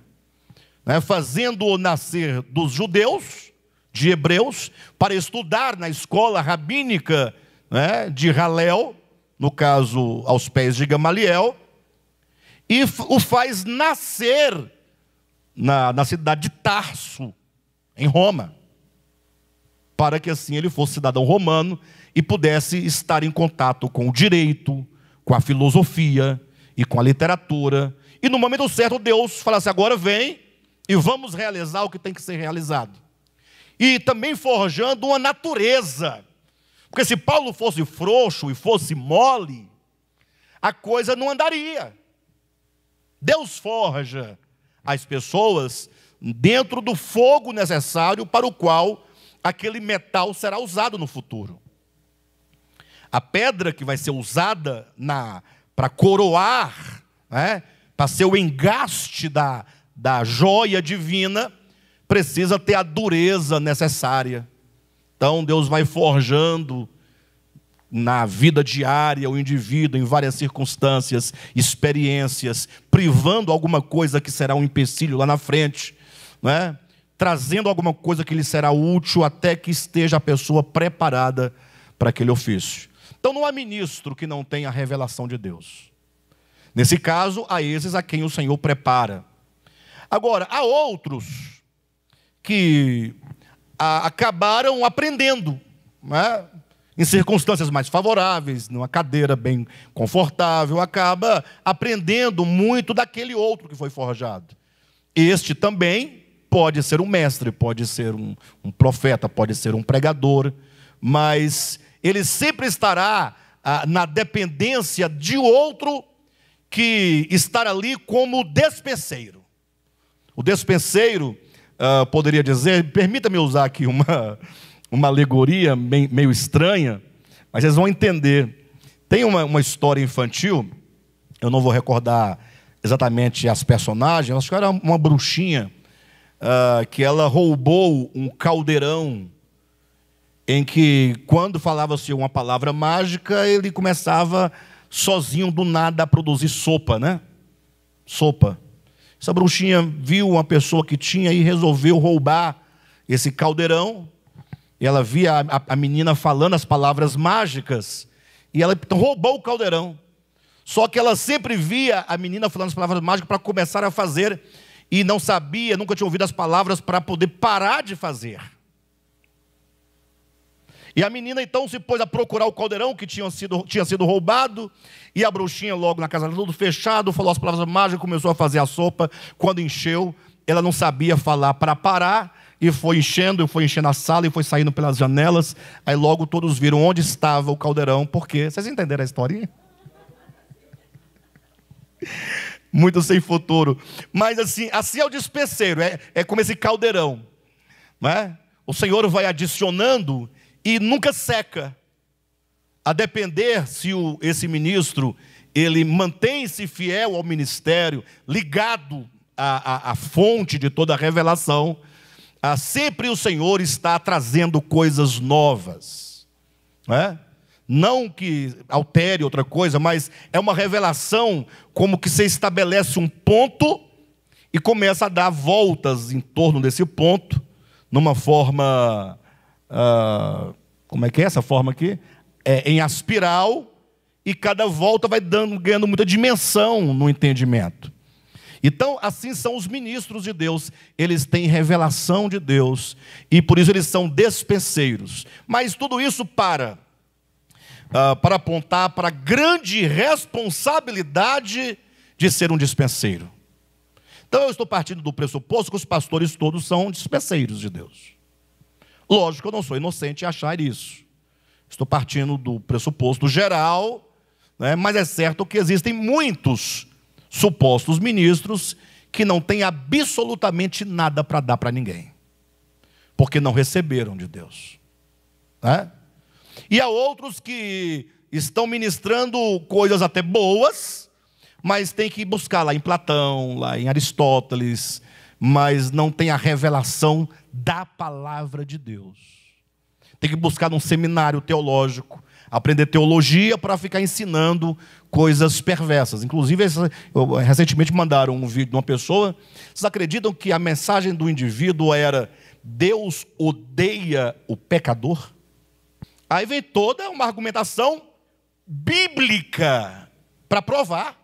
né, fazendo-o nascer dos judeus, de hebreus, para estudar na escola rabínica, né, de Halel, no caso aos pés de Gamaliel, e o faz nascer na cidade de Tarso, em Roma, para que assim ele fosse cidadão romano e pudesse estar em contato com o direito, com a filosofia e com a literatura. E no momento certo Deus fala assim, agora vem e vamos realizar o que tem que ser realizado. E também forjando uma natureza. Porque se Paulo fosse frouxo e fosse mole, a coisa não andaria. Deus forja as pessoas dentro do fogo necessário para o qual aquele metal será usado no futuro. A pedra que vai ser usada para coroar, né, para ser o engaste da joia divina, precisa ter a dureza necessária. Então Deus vai forjando na vida diária o indivíduo em várias circunstâncias, experiências, privando alguma coisa que será um empecilho lá na frente, né? Trazendo alguma coisa que lhe será útil até que esteja a pessoa preparada para aquele ofício. Então não há ministro que não tenha a revelação de Deus. Nesse caso, há esses a quem o Senhor prepara. Agora, há outros que acabaram aprendendo, né? Em circunstâncias mais favoráveis, numa cadeira bem confortável, acaba aprendendo muito daquele outro que foi forjado. Este também pode ser um mestre, pode ser um profeta, pode ser um pregador, mas ele sempre estará na dependência de outro que estar ali como despenseiro. O despenseiro, poderia dizer, permita-me usar aqui uma alegoria meio estranha, mas vocês vão entender. Tem uma história infantil, eu não vou recordar exatamente as personagens, acho que era uma bruxinha, que ela roubou um caldeirão, em que quando falava-se uma palavra mágica, ele começava sozinho do nada a produzir sopa, né? Sopa. Essa bruxinha viu uma pessoa que tinha e resolveu roubar esse caldeirão. E ela via a menina falando as palavras mágicas, e ela então roubou o caldeirão. Só que ela sempre via a menina falando as palavras mágicas para começar a fazer, e não sabia, nunca tinha ouvido as palavras para poder parar de fazer. E a menina então se pôs a procurar o caldeirão que tinha sido roubado, e a bruxinha logo na casa, tudo fechado, falou as palavras mágicas, começou a fazer a sopa. Quando encheu, ela não sabia falar para parar, e foi enchendo a sala, e foi saindo pelas janelas. Aí logo todos viram onde estava o caldeirão. Por quê? Vocês entenderam a historinha? Muito sem futuro. Mas assim é o despenseiro, é como esse caldeirão, não é? O Senhor vai adicionando e nunca seca, a depender se esse ministro ele mantém-se fiel ao ministério, ligado à fonte de toda a revelação. Sempre o Senhor está trazendo coisas novas, não é? Não que altere outra coisa, mas é uma revelação, como que você estabelece um ponto e começa a dar voltas em torno desse ponto, numa forma, como é que é essa forma aqui? Em espiral, e cada volta vai ganhando muita dimensão no entendimento. Então, assim são os ministros de Deus, eles têm revelação de Deus, e por isso eles são despenseiros. Mas tudo isso para apontar para a grande responsabilidade de ser um dispenseiro. Então eu estou partindo do pressuposto que os pastores todos são dispenseiros de Deus. Lógico que eu não sou inocente em achar isso. Estou partindo do pressuposto geral, né, mas é certo que existem muitos supostos ministros que não têm absolutamente nada para dar para ninguém, porque não receberam de Deus, né? E há outros que estão ministrando coisas até boas, mas tem que buscar lá em Platão, lá em Aristóteles, mas não tem a revelação da palavra de Deus. Tem que buscar num seminário teológico, aprender teologia para ficar ensinando coisas perversas. Inclusive, recentemente mandaram um vídeo de uma pessoa. Vocês acreditam que a mensagem do indivíduo era: Deus odeia o pecador? Aí vem toda uma argumentação bíblica para provar.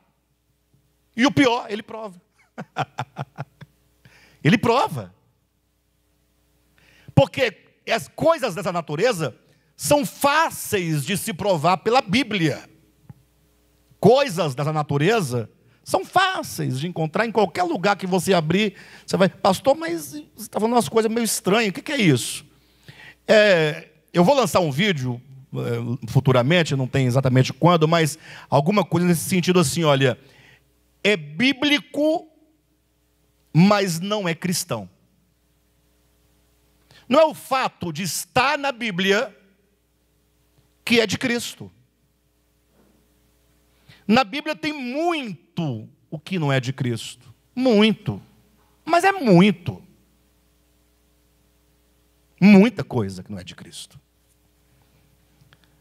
E o pior, ele prova. Ele prova. Porque as coisas dessa natureza são fáceis de se provar pela Bíblia. Coisas dessa natureza são fáceis de encontrar em qualquer lugar que você abrir. Você vai, pastor, mas você está falando umas coisas meio estranhas. O que é isso? Eu vou lançar um vídeo futuramente, não tem exatamente quando, mas alguma coisa nesse sentido assim, olha, é bíblico, mas não é cristão. Não é o fato de estar na Bíblia que é de Cristo. Na Bíblia tem muito o que não é de Cristo. Muito. Mas é muito. Muita coisa que não é de Cristo.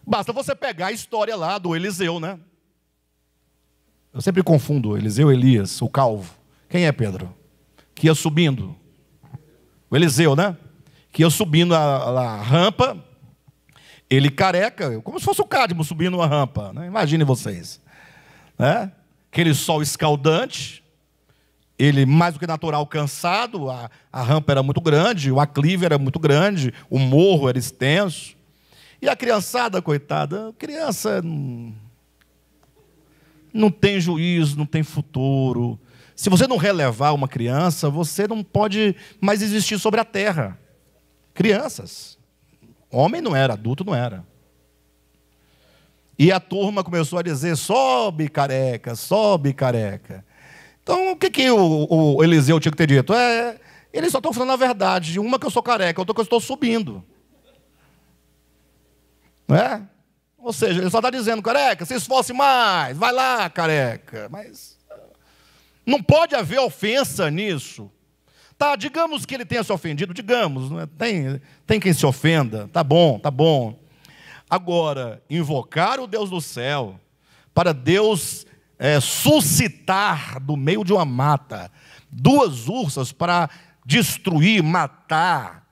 Basta você pegar a história lá do Eliseu, né? Eu sempre confundo Eliseu e Elias, o calvo. Quem é Pedro? Que ia subindo. O Eliseu, né? Que ia subindo a rampa. Ele careca, como se fosse o Cadmo subindo uma rampa, né? Imaginem vocês, né? Aquele sol escaldante, ele mais do que natural cansado, a rampa era muito grande, o aclive era muito grande, o morro era extenso, e a criançada, coitada, a criança não tem juízo, não tem futuro, Se você não relevar uma criança, você não pode mais existir sobre a terra. Crianças. Homem não era, adulto não era. E a turma começou a dizer, sobe careca, sobe careca. Então, o que o Eliseu tinha que ter dito? Eles só estão falando a verdade. Uma que eu sou careca, outra que eu estou subindo. Não é? Ou seja, ele só está dizendo, careca, se esforce mais, vai lá, careca. Mas não pode haver ofensa nisso. Tá, digamos que ele tenha se ofendido, digamos, não é? Tem quem se ofenda, tá bom, tá bom. Agora, invocar o Deus do céu, para Deus suscitar do meio de uma mata 2 ursas para destruir, matar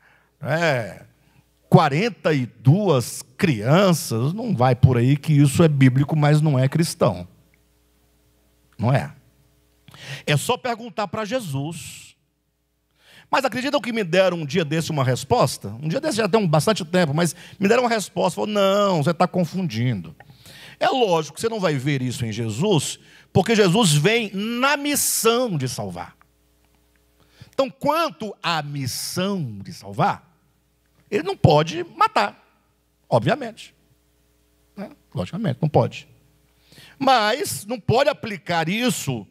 42 crianças, não vai por aí que isso é bíblico, mas não é cristão. Não é. É só perguntar para Jesus. Mas acreditam que me deram um dia desse uma resposta? Um dia desse já tem bastante tempo, mas me deram uma resposta. Falaram, não, você está confundindo. É lógico que você não vai ver isso em Jesus, porque Jesus vem na missão de salvar. Então, quanto à missão de salvar, ele não pode matar, obviamente. Logicamente, não pode. Mas não pode aplicar isso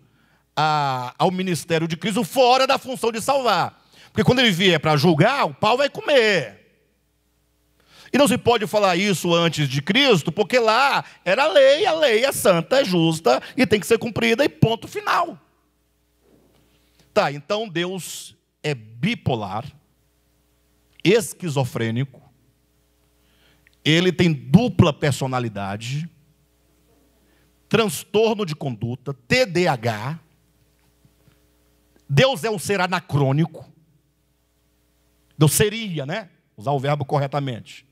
ao ministério de Cristo fora da função de salvar. Porque quando ele vier para julgar, o pau vai comer. E não se pode falar isso antes de Cristo, porque lá era a lei é santa, é justa e tem que ser cumprida e ponto final. Tá, então Deus é bipolar, esquizofrênico, ele tem dupla personalidade, transtorno de conduta, TDAH. Deus é um ser anacrônico. Deus seria, né? Usar o verbo corretamente.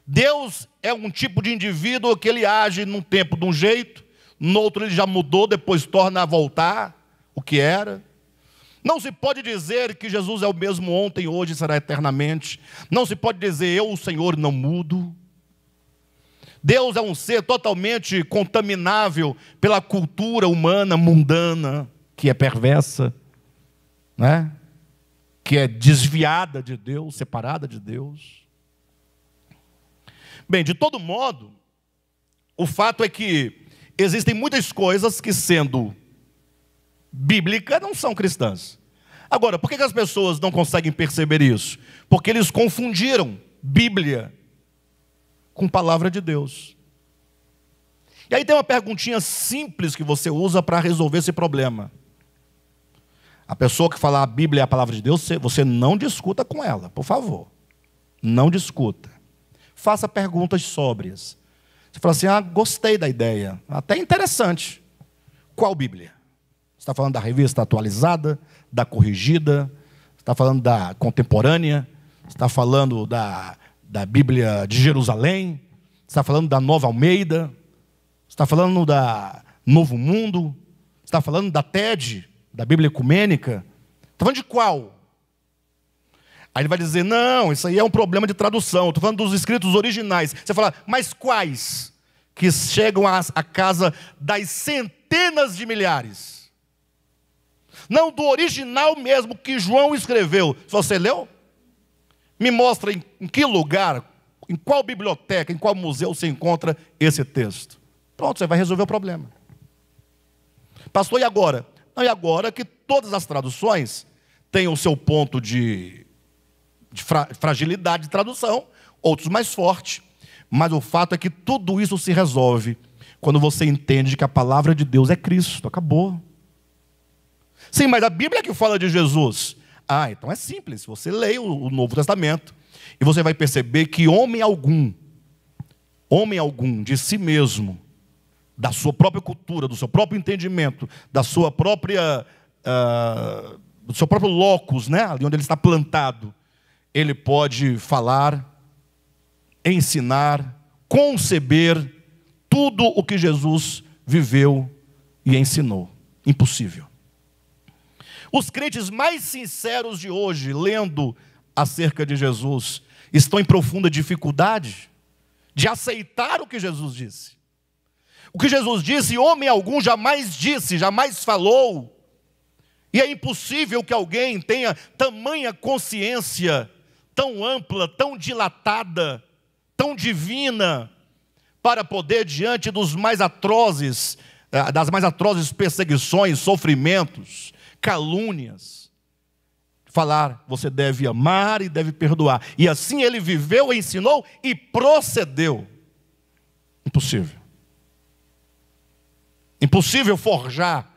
Deus é um tipo de indivíduo que ele age num tempo de um jeito, no outro ele já mudou, depois torna a voltar o que era. Não se pode dizer que Jesus é o mesmo ontem, hoje e será eternamente. Não se pode dizer, eu, o Senhor, não mudo. Deus é um ser totalmente contaminável pela cultura humana, mundana, que é perversa, né? Que é desviada de Deus, separada de Deus. Bem, de todo modo, o fato é que existem muitas coisas que, sendo bíblicas, não são cristãs. Agora, por que as pessoas não conseguem perceber isso? Porque eles confundiram Bíblia com palavra de Deus. E aí tem uma perguntinha simples que você usa para resolver esse problema. A pessoa que fala a Bíblia é a palavra de Deus, você não discuta com ela, por favor. Não discuta. Faça perguntas sóbrias. Você fala assim, gostei da ideia, até interessante. Qual Bíblia? Você está falando da revista atualizada, da corrigida? Você está falando da contemporânea? Você está falando da Bíblia de Jerusalém? Você está falando da Nova Almeida? Você está falando da Novo Mundo? Você está falando da TED, da Bíblia Ecumênica? Está falando de qual? Aí ele vai dizer, não, isso aí é um problema de tradução. Estou falando dos escritos originais. Você fala, mas quais? Que chegam à casa das centenas de milhares. Não do original mesmo que João escreveu. Se você leu, me mostra em que lugar, em qual biblioteca, em qual museu você encontra esse texto. Pronto, você vai resolver o problema. Pastor, e agora? Não, e agora que todas as traduções têm o seu ponto de fragilidade de tradução, outros mais fortes. Mas o fato é que tudo isso se resolve quando você entende que a palavra de Deus é Cristo. Acabou. Sim, mas a Bíblia é que fala de Jesus. Então é simples. Você lê o Novo Testamento e você vai perceber que homem algum de si mesmo, da sua própria cultura, do seu próprio entendimento, da sua própria, do seu próprio locus, né? Ali onde ele está plantado, ele pode falar, ensinar, conceber tudo o que Jesus viveu e ensinou. Impossível. Os crentes mais sinceros de hoje, lendo acerca de Jesus, estão em profunda dificuldade de aceitar o que Jesus disse. O que Jesus disse, homem algum jamais disse, jamais falou. E é impossível que alguém tenha tamanha consciência, tão ampla, tão dilatada, tão divina, para poder, diante dos mais atrozes, das mais atrozes perseguições, sofrimentos, calúnias, falar: você deve amar e deve perdoar. E assim ele viveu, ensinou e procedeu. Impossível. Impossível forjar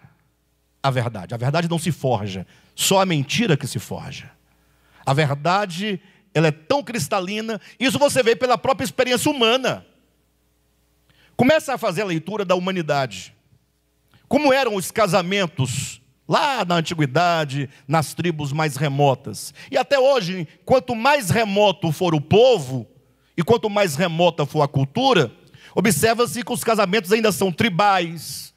a verdade. A verdade não se forja, só a mentira que se forja. A verdade, ela é tão cristalina, isso você vê pela própria experiência humana. Começa a fazer a leitura da humanidade. Como eram os casamentos lá na antiguidade, nas tribos mais remotas. E até hoje, quanto mais remoto for o povo, e quanto mais remota for a cultura, observa-se que os casamentos ainda são tribais,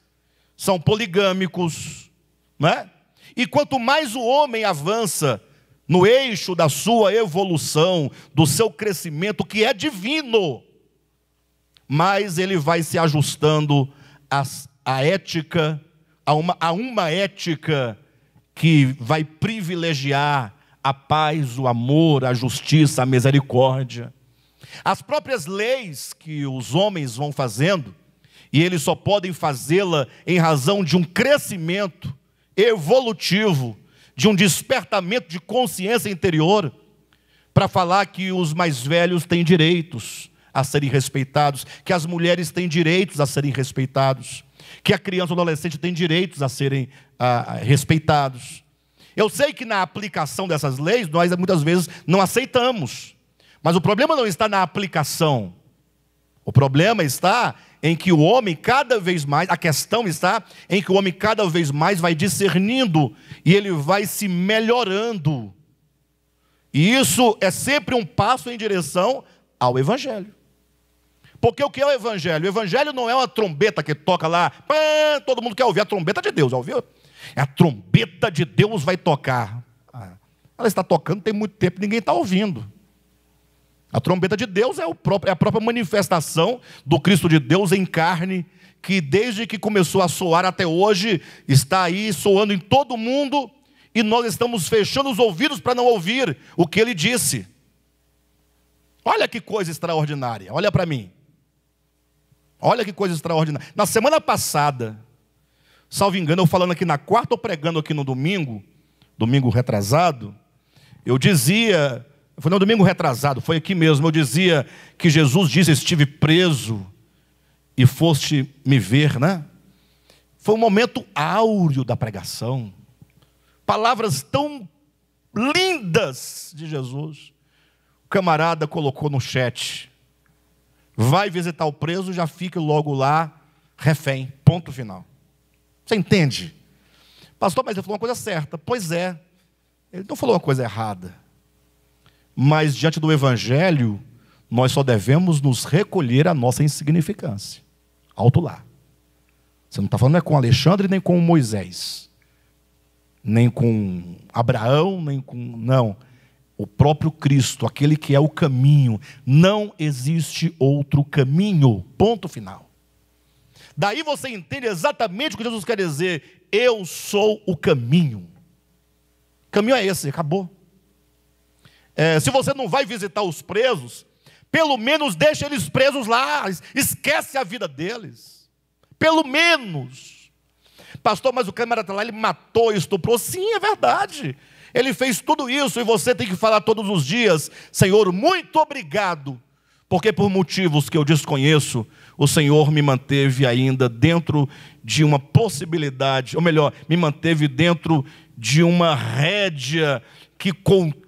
são poligâmicos, não é? E quanto mais o homem avança no eixo da sua evolução, do seu crescimento, que é divino, mais ele vai se ajustando à ética, a uma ética que vai privilegiar a paz, o amor, a justiça, a misericórdia. As próprias leis que os homens vão fazendo, e eles só podem fazê-la em razão de um crescimento evolutivo, de um despertamento de consciência interior, para falar que os mais velhos têm direitos a serem respeitados, que as mulheres têm direitos a serem respeitados, que a criança ou adolescente tem direitos a serem respeitados. Eu sei que na aplicação dessas leis, nós muitas vezes não aceitamos, mas o problema não está na aplicação. O problema está em que o homem cada vez mais, a questão está em que o homem cada vez mais vai discernindo e ele vai se melhorando. E isso é sempre um passo em direção ao Evangelho. Porque o que é o Evangelho? O Evangelho não é uma trombeta que toca lá, pá, todo mundo quer ouvir a trombeta de Deus, já ouviu? A trombeta de Deus vai tocar. Ela está tocando tem muito tempo, ninguém está ouvindo. A trombeta de Deus é a própria manifestação do Cristo de Deus em carne, que desde que começou a soar até hoje, está aí soando em todo mundo, e nós estamos fechando os ouvidos para não ouvir o que ele disse. Olha que coisa extraordinária, olha para mim. Olha que coisa extraordinária. Na semana passada, salvo engano, eu falando aqui na quarta ou pregando aqui no domingo retrasado, eu dizia... Foi no domingo retrasado, foi aqui mesmo. Eu dizia que Jesus disse: estive preso e foste me ver, né? Foi um momento áureo da pregação. Palavras tão lindas de Jesus. O camarada colocou no chat: vai visitar o preso, já fica logo lá, refém. Ponto final. Você entende? Pastor, mas ele falou uma coisa certa. Pois é, ele não falou uma coisa errada. Mas diante do Evangelho, nós só devemos nos recolher à nossa insignificância. Alto lá. Você não está falando com Alexandre, nem com Moisés. Nem com Abraão, nem com... Não. O próprio Cristo, aquele que é o caminho. Não existe outro caminho. Ponto final. Daí você entende exatamente o que Jesus quer dizer. Eu sou o caminho. O caminho é esse, acabou. Se você não vai visitar os presos, pelo menos deixa eles presos lá, esquece a vida deles, pelo menos. Pastor, mas o camarada lá, ele matou, estuprou. Sim, é verdade, ele fez tudo isso, e você tem que falar todos os dias: Senhor, muito obrigado, porque por motivos que eu desconheço, o Senhor me manteve ainda dentro de uma possibilidade, ou melhor, me manteve dentro de uma rédea que conteve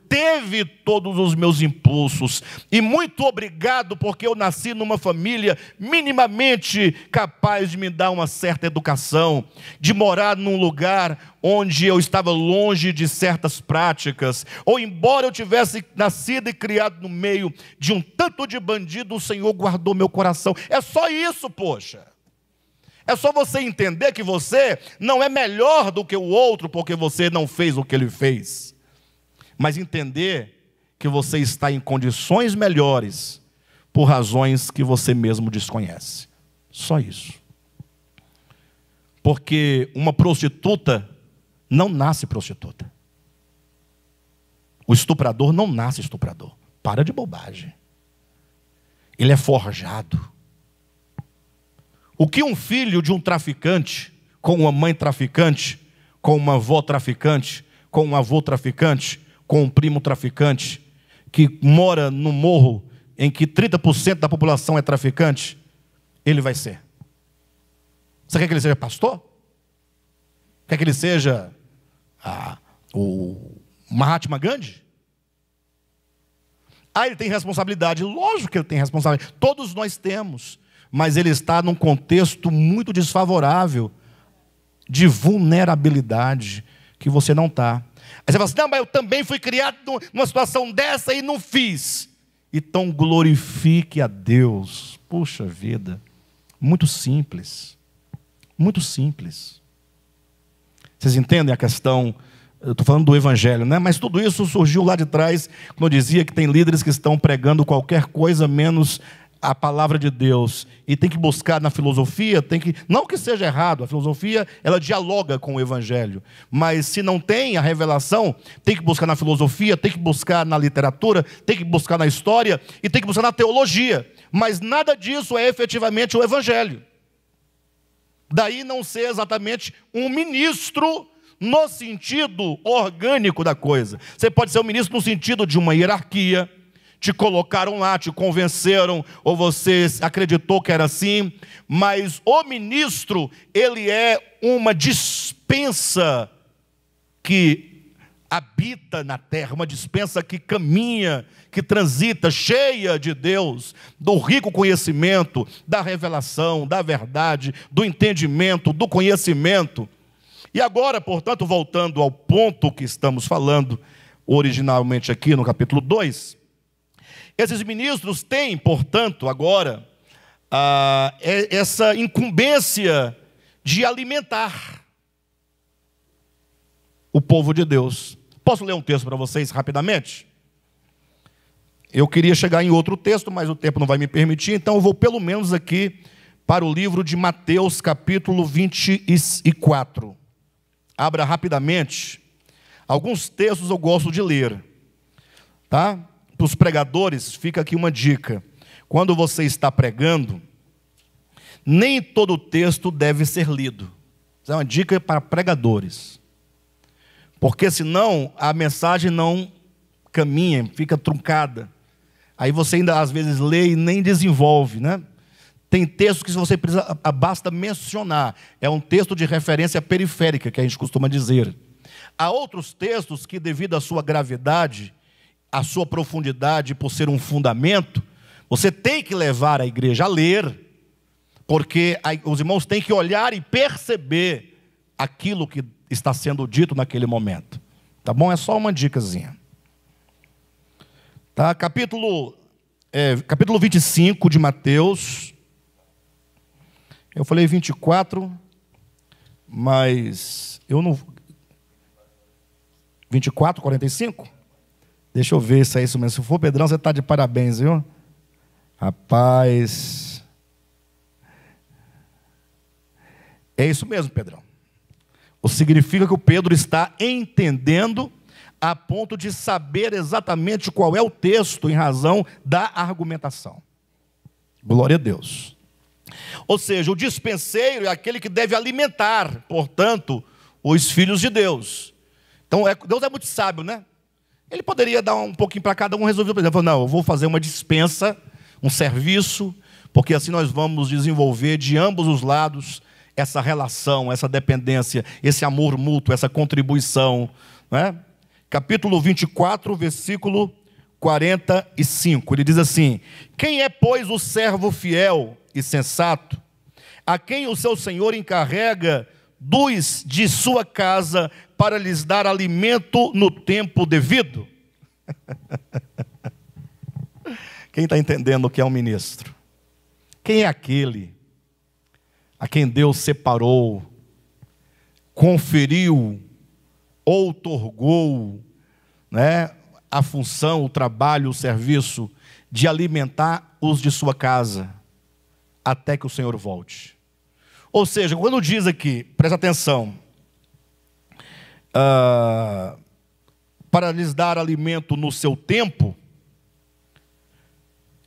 todos os meus impulsos. E muito obrigado, porque eu nasci numa família minimamente capaz de me dar uma certa educação, de morar num lugar onde eu estava longe de certas práticas, ou embora eu tivesse nascido e criado no meio de um tanto de bandido, o Senhor guardou meu coração. É só isso, poxa. É só você entender que você não é melhor do que o outro porque você não fez o que ele fez. Mas entender que você está em condições melhores por razões que você mesmo desconhece. Só isso. Porque uma prostituta não nasce prostituta. O estuprador não nasce estuprador. Para de bobagem. Ele é forjado. O que um filho de um traficante, com uma mãe traficante, com uma avó traficante, com um avô traficante, com um primo traficante, que mora no morro em que 30% da população é traficante, ele vai ser. Você quer que ele seja pastor? Quer que ele seja o Mahatma Gandhi? Ele tem responsabilidade. Lógico que ele tem responsabilidade. Todos nós temos. Mas ele está num contexto muito desfavorável de vulnerabilidade que você não está. Aí você fala assim, não, mas eu também fui criado numa situação dessa e não fiz. Então glorifique a Deus. Puxa vida. Muito simples. Muito simples. Vocês entendem a questão? Eu estou falando do Evangelho, né? Mas tudo isso surgiu lá de trás, quando eu dizia que tem líderes que estão pregando qualquer coisa menos a palavra de Deus. E tem que buscar na filosofia, não que seja errado, a filosofia, ela dialoga com o Evangelho. Mas se não tem a revelação, tem que buscar na filosofia, tem que buscar na literatura, tem que buscar na história e tem que buscar na teologia. Mas nada disso é efetivamente o Evangelho. Daí não ser exatamente um ministro no sentido orgânico da coisa. Você pode ser um ministro no sentido de uma hierarquia, te colocaram lá, te convenceram, ou você acreditou que era assim, mas o ministro, ele é uma dispensa que habita na terra, uma dispensa que caminha, que transita, cheia de Deus, do rico conhecimento, da revelação, da verdade, do entendimento, do conhecimento. E agora, portanto, voltando ao ponto que estamos falando originalmente aqui no capítulo 2, esses ministros têm, portanto, agora, essa incumbência de alimentar o povo de Deus. Posso ler um texto para vocês rapidamente? Eu queria chegar em outro texto, mas o tempo não vai me permitir, então eu vou pelo menos aqui para o livro de Mateus, capítulo 24. Abra rapidamente. Alguns textos eu gosto de ler, tá? Para os pregadores, fica aqui uma dica. Quando você está pregando, nem todo texto deve ser lido. Isso é uma dica para pregadores. Porque senão a mensagem não caminha, fica truncada. Aí você ainda às vezes lê e nem desenvolve, né? Tem textos que você precisa, basta mencionar. É um texto de referência periférica, que a gente costuma dizer. Há outros textos que, devido à sua gravidade, à sua profundidade, por ser um fundamento, você tem que levar a igreja a ler, porque os irmãos têm que olhar e perceber aquilo que está sendo dito naquele momento. Tá bom? É só uma dicasinha. Tá? Capítulo 25 de Mateus. Eu falei 24, mas eu não... 24, 45? Deixa eu ver se é isso mesmo. Se for, Pedrão, você está de parabéns, viu? Rapaz. É isso mesmo, Pedrão. O significa que o Pedro está entendendo a ponto de saber exatamente qual é o texto em razão da argumentação. Glória a Deus. Ou seja, o dispenseiro é aquele que deve alimentar, portanto, os filhos de Deus. Então, Deus é muito sábio, né? Ele poderia dar um pouquinho para cada um, resolver. Por exemplo, não, eu vou fazer uma dispensa, um serviço, porque assim nós vamos desenvolver de ambos os lados essa relação, essa dependência, esse amor mútuo, essa contribuição. Né? Capítulo 24, versículo 45. Ele diz assim: quem é, pois, o servo fiel e sensato, a quem o seu senhor encarrega dos de sua casa para lhes dar alimento no tempo devido? Quem está entendendo o que é um ministro? Quem é aquele a quem Deus separou, conferiu, outorgou, né, a função, o trabalho, o serviço de alimentar os de sua casa até que o Senhor volte? Ou seja, quando diz aqui, presta atenção, para lhes dar alimento no seu tempo.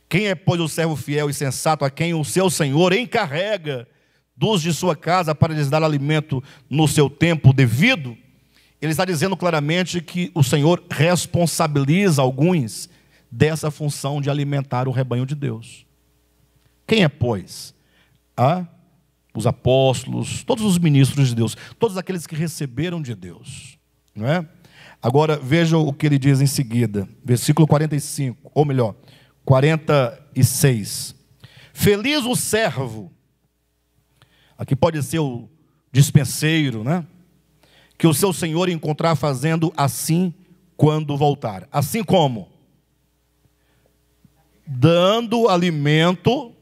Quem é, pois, o servo fiel e sensato a quem o seu Senhor encarrega dos de sua casa para lhes dar alimento no seu tempo devido? Ele está dizendo claramente que o Senhor responsabiliza alguns dessa função de alimentar o rebanho de Deus. Quem é, pois? Os apóstolos, todos os ministros de Deus, todos aqueles que receberam de Deus, não é? Agora vejam o que ele diz em seguida, versículo 45, ou melhor, 46. Feliz o servo, aqui pode ser o dispenseiro, né? Que o seu senhor encontrar fazendo assim quando voltar. Assim como? Dando alimento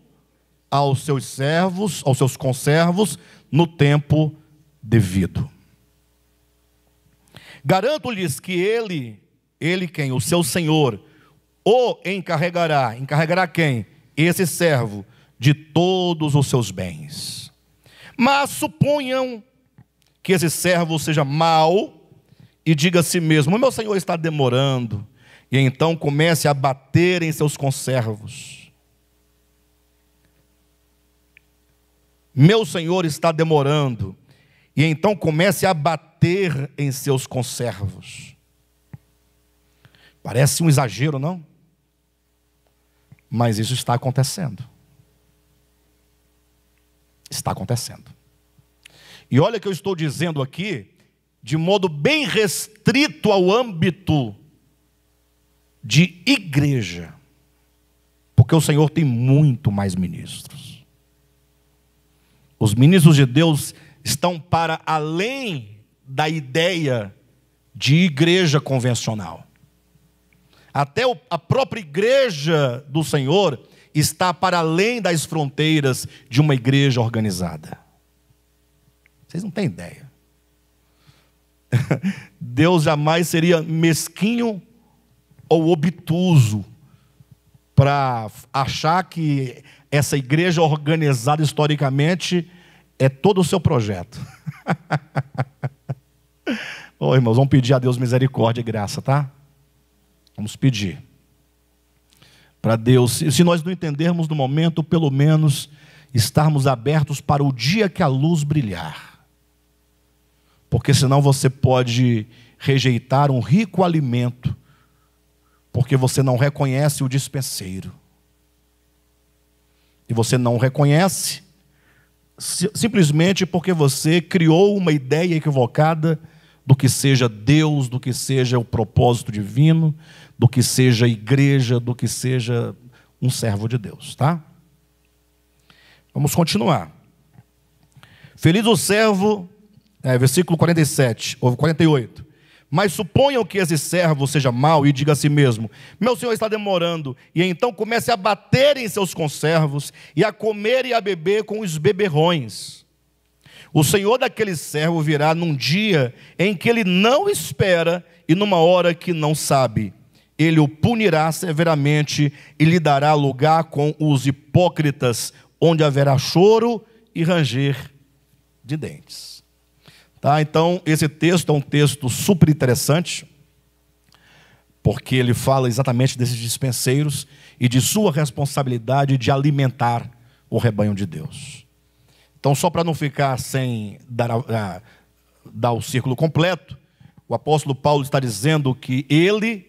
aos seus servos, aos seus conservos, no tempo devido. Garanto-lhes que ele quem? O seu senhor, o encarregará. Encarregará quem? Esse servo, de todos os seus bens. Mas suponham que esse servo seja mau e diga a si mesmo: o meu senhor está demorando, e então comece a bater em seus conservos. Meu senhor está demorando, e então comece a bater em seus conservos. Parece um exagero, não? Mas isso está acontecendo. Está acontecendo. E olha que eu estou dizendo aqui, de modo bem restrito ao âmbito de igreja, porque o Senhor tem muito mais ministros. Os ministros de Deus estão para além da ideia de igreja convencional. Até a própria igreja do Senhor está para além das fronteiras de uma igreja organizada. Vocês não têm ideia. Deus jamais seria mesquinho ou obtuso para achar que essa igreja organizada historicamente é todo o seu projeto. Ô, irmãos, vamos pedir a Deus misericórdia e graça, tá? Vamos pedir para Deus, se nós não entendermos no momento, pelo menos estarmos abertos para o dia que a luz brilhar. Porque senão você pode rejeitar um rico alimento, porque você não reconhece o dispenseiro. E você não reconhece simplesmente porque você criou uma ideia equivocada do que seja Deus, do que seja o propósito divino, do que seja igreja, do que seja um servo de Deus, tá? Vamos continuar. Feliz o servo, versículo 47, ou 48. Mas suponham que esse servo seja mau e diga a si mesmo: meu senhor está demorando, e então comece a bater em seus conservos, e a comer e a beber com os beberrões. O senhor daquele servo virá num dia em que ele não espera e numa hora que não sabe. Ele o punirá severamente e lhe dará lugar com os hipócritas, onde haverá choro e ranger de dentes. Tá? Então, esse texto é um texto super interessante, porque ele fala exatamente desses dispenseiros e de sua responsabilidade de alimentar o rebanho de Deus. Então, só para não ficar sem dar o círculo completo, o apóstolo Paulo está dizendo que ele,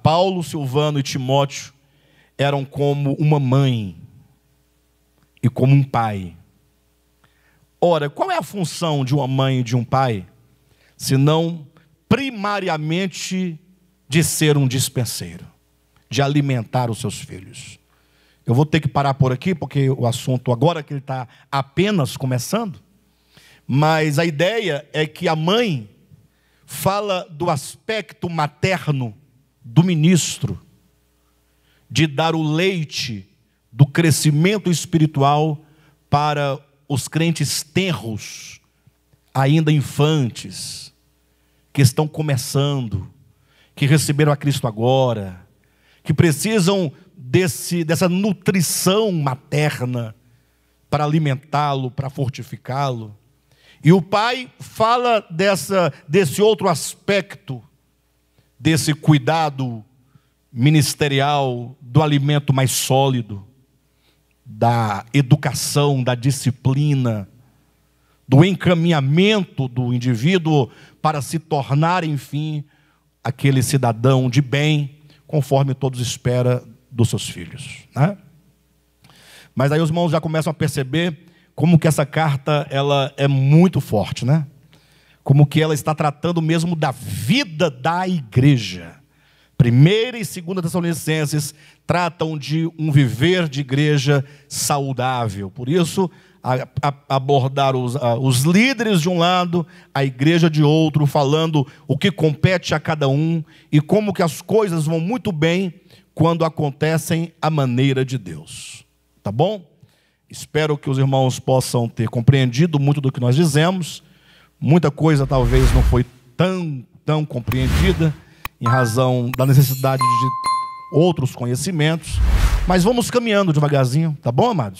Paulo, Silvano e Timóteo eram como uma mãe e como um pai. Ora, qual é a função de uma mãe e de um pai, senão primariamente de ser um dispenseiro, de alimentar os seus filhos? Eu vou ter que parar por aqui, porque o assunto agora que ele está apenas começando, mas a ideia é que a mãe fala do aspecto materno do ministro, de dar o leite do crescimento espiritual para os crentes tenros, ainda infantes, que estão começando, que receberam a Cristo agora, que precisam dessa nutrição materna para alimentá-lo, para fortificá-lo. E o pai fala desse outro aspecto, desse cuidado ministerial, do alimento mais sólido, da educação, da disciplina, do encaminhamento do indivíduo para se tornar, enfim, aquele cidadão de bem, conforme todos esperam dos seus filhos, né? Mas aí os irmãos já começam a perceber como que essa carta ela é muito forte, né? Como que ela está tratando mesmo da vida da igreja. 1ª e 2ª Tessalonicenses tratam de um viver de igreja saudável. Por isso, abordar os líderes de um lado, a igreja de outro, falando o que compete a cada um e como que as coisas vão muito bem quando acontecem à maneira de Deus. Tá bom? Espero que os irmãos possam ter compreendido muito do que nós dizemos. Muita coisa talvez não foi tão compreendida, em razão da necessidade de outros conhecimentos. Mas vamos caminhando devagarzinho, tá bom, amados?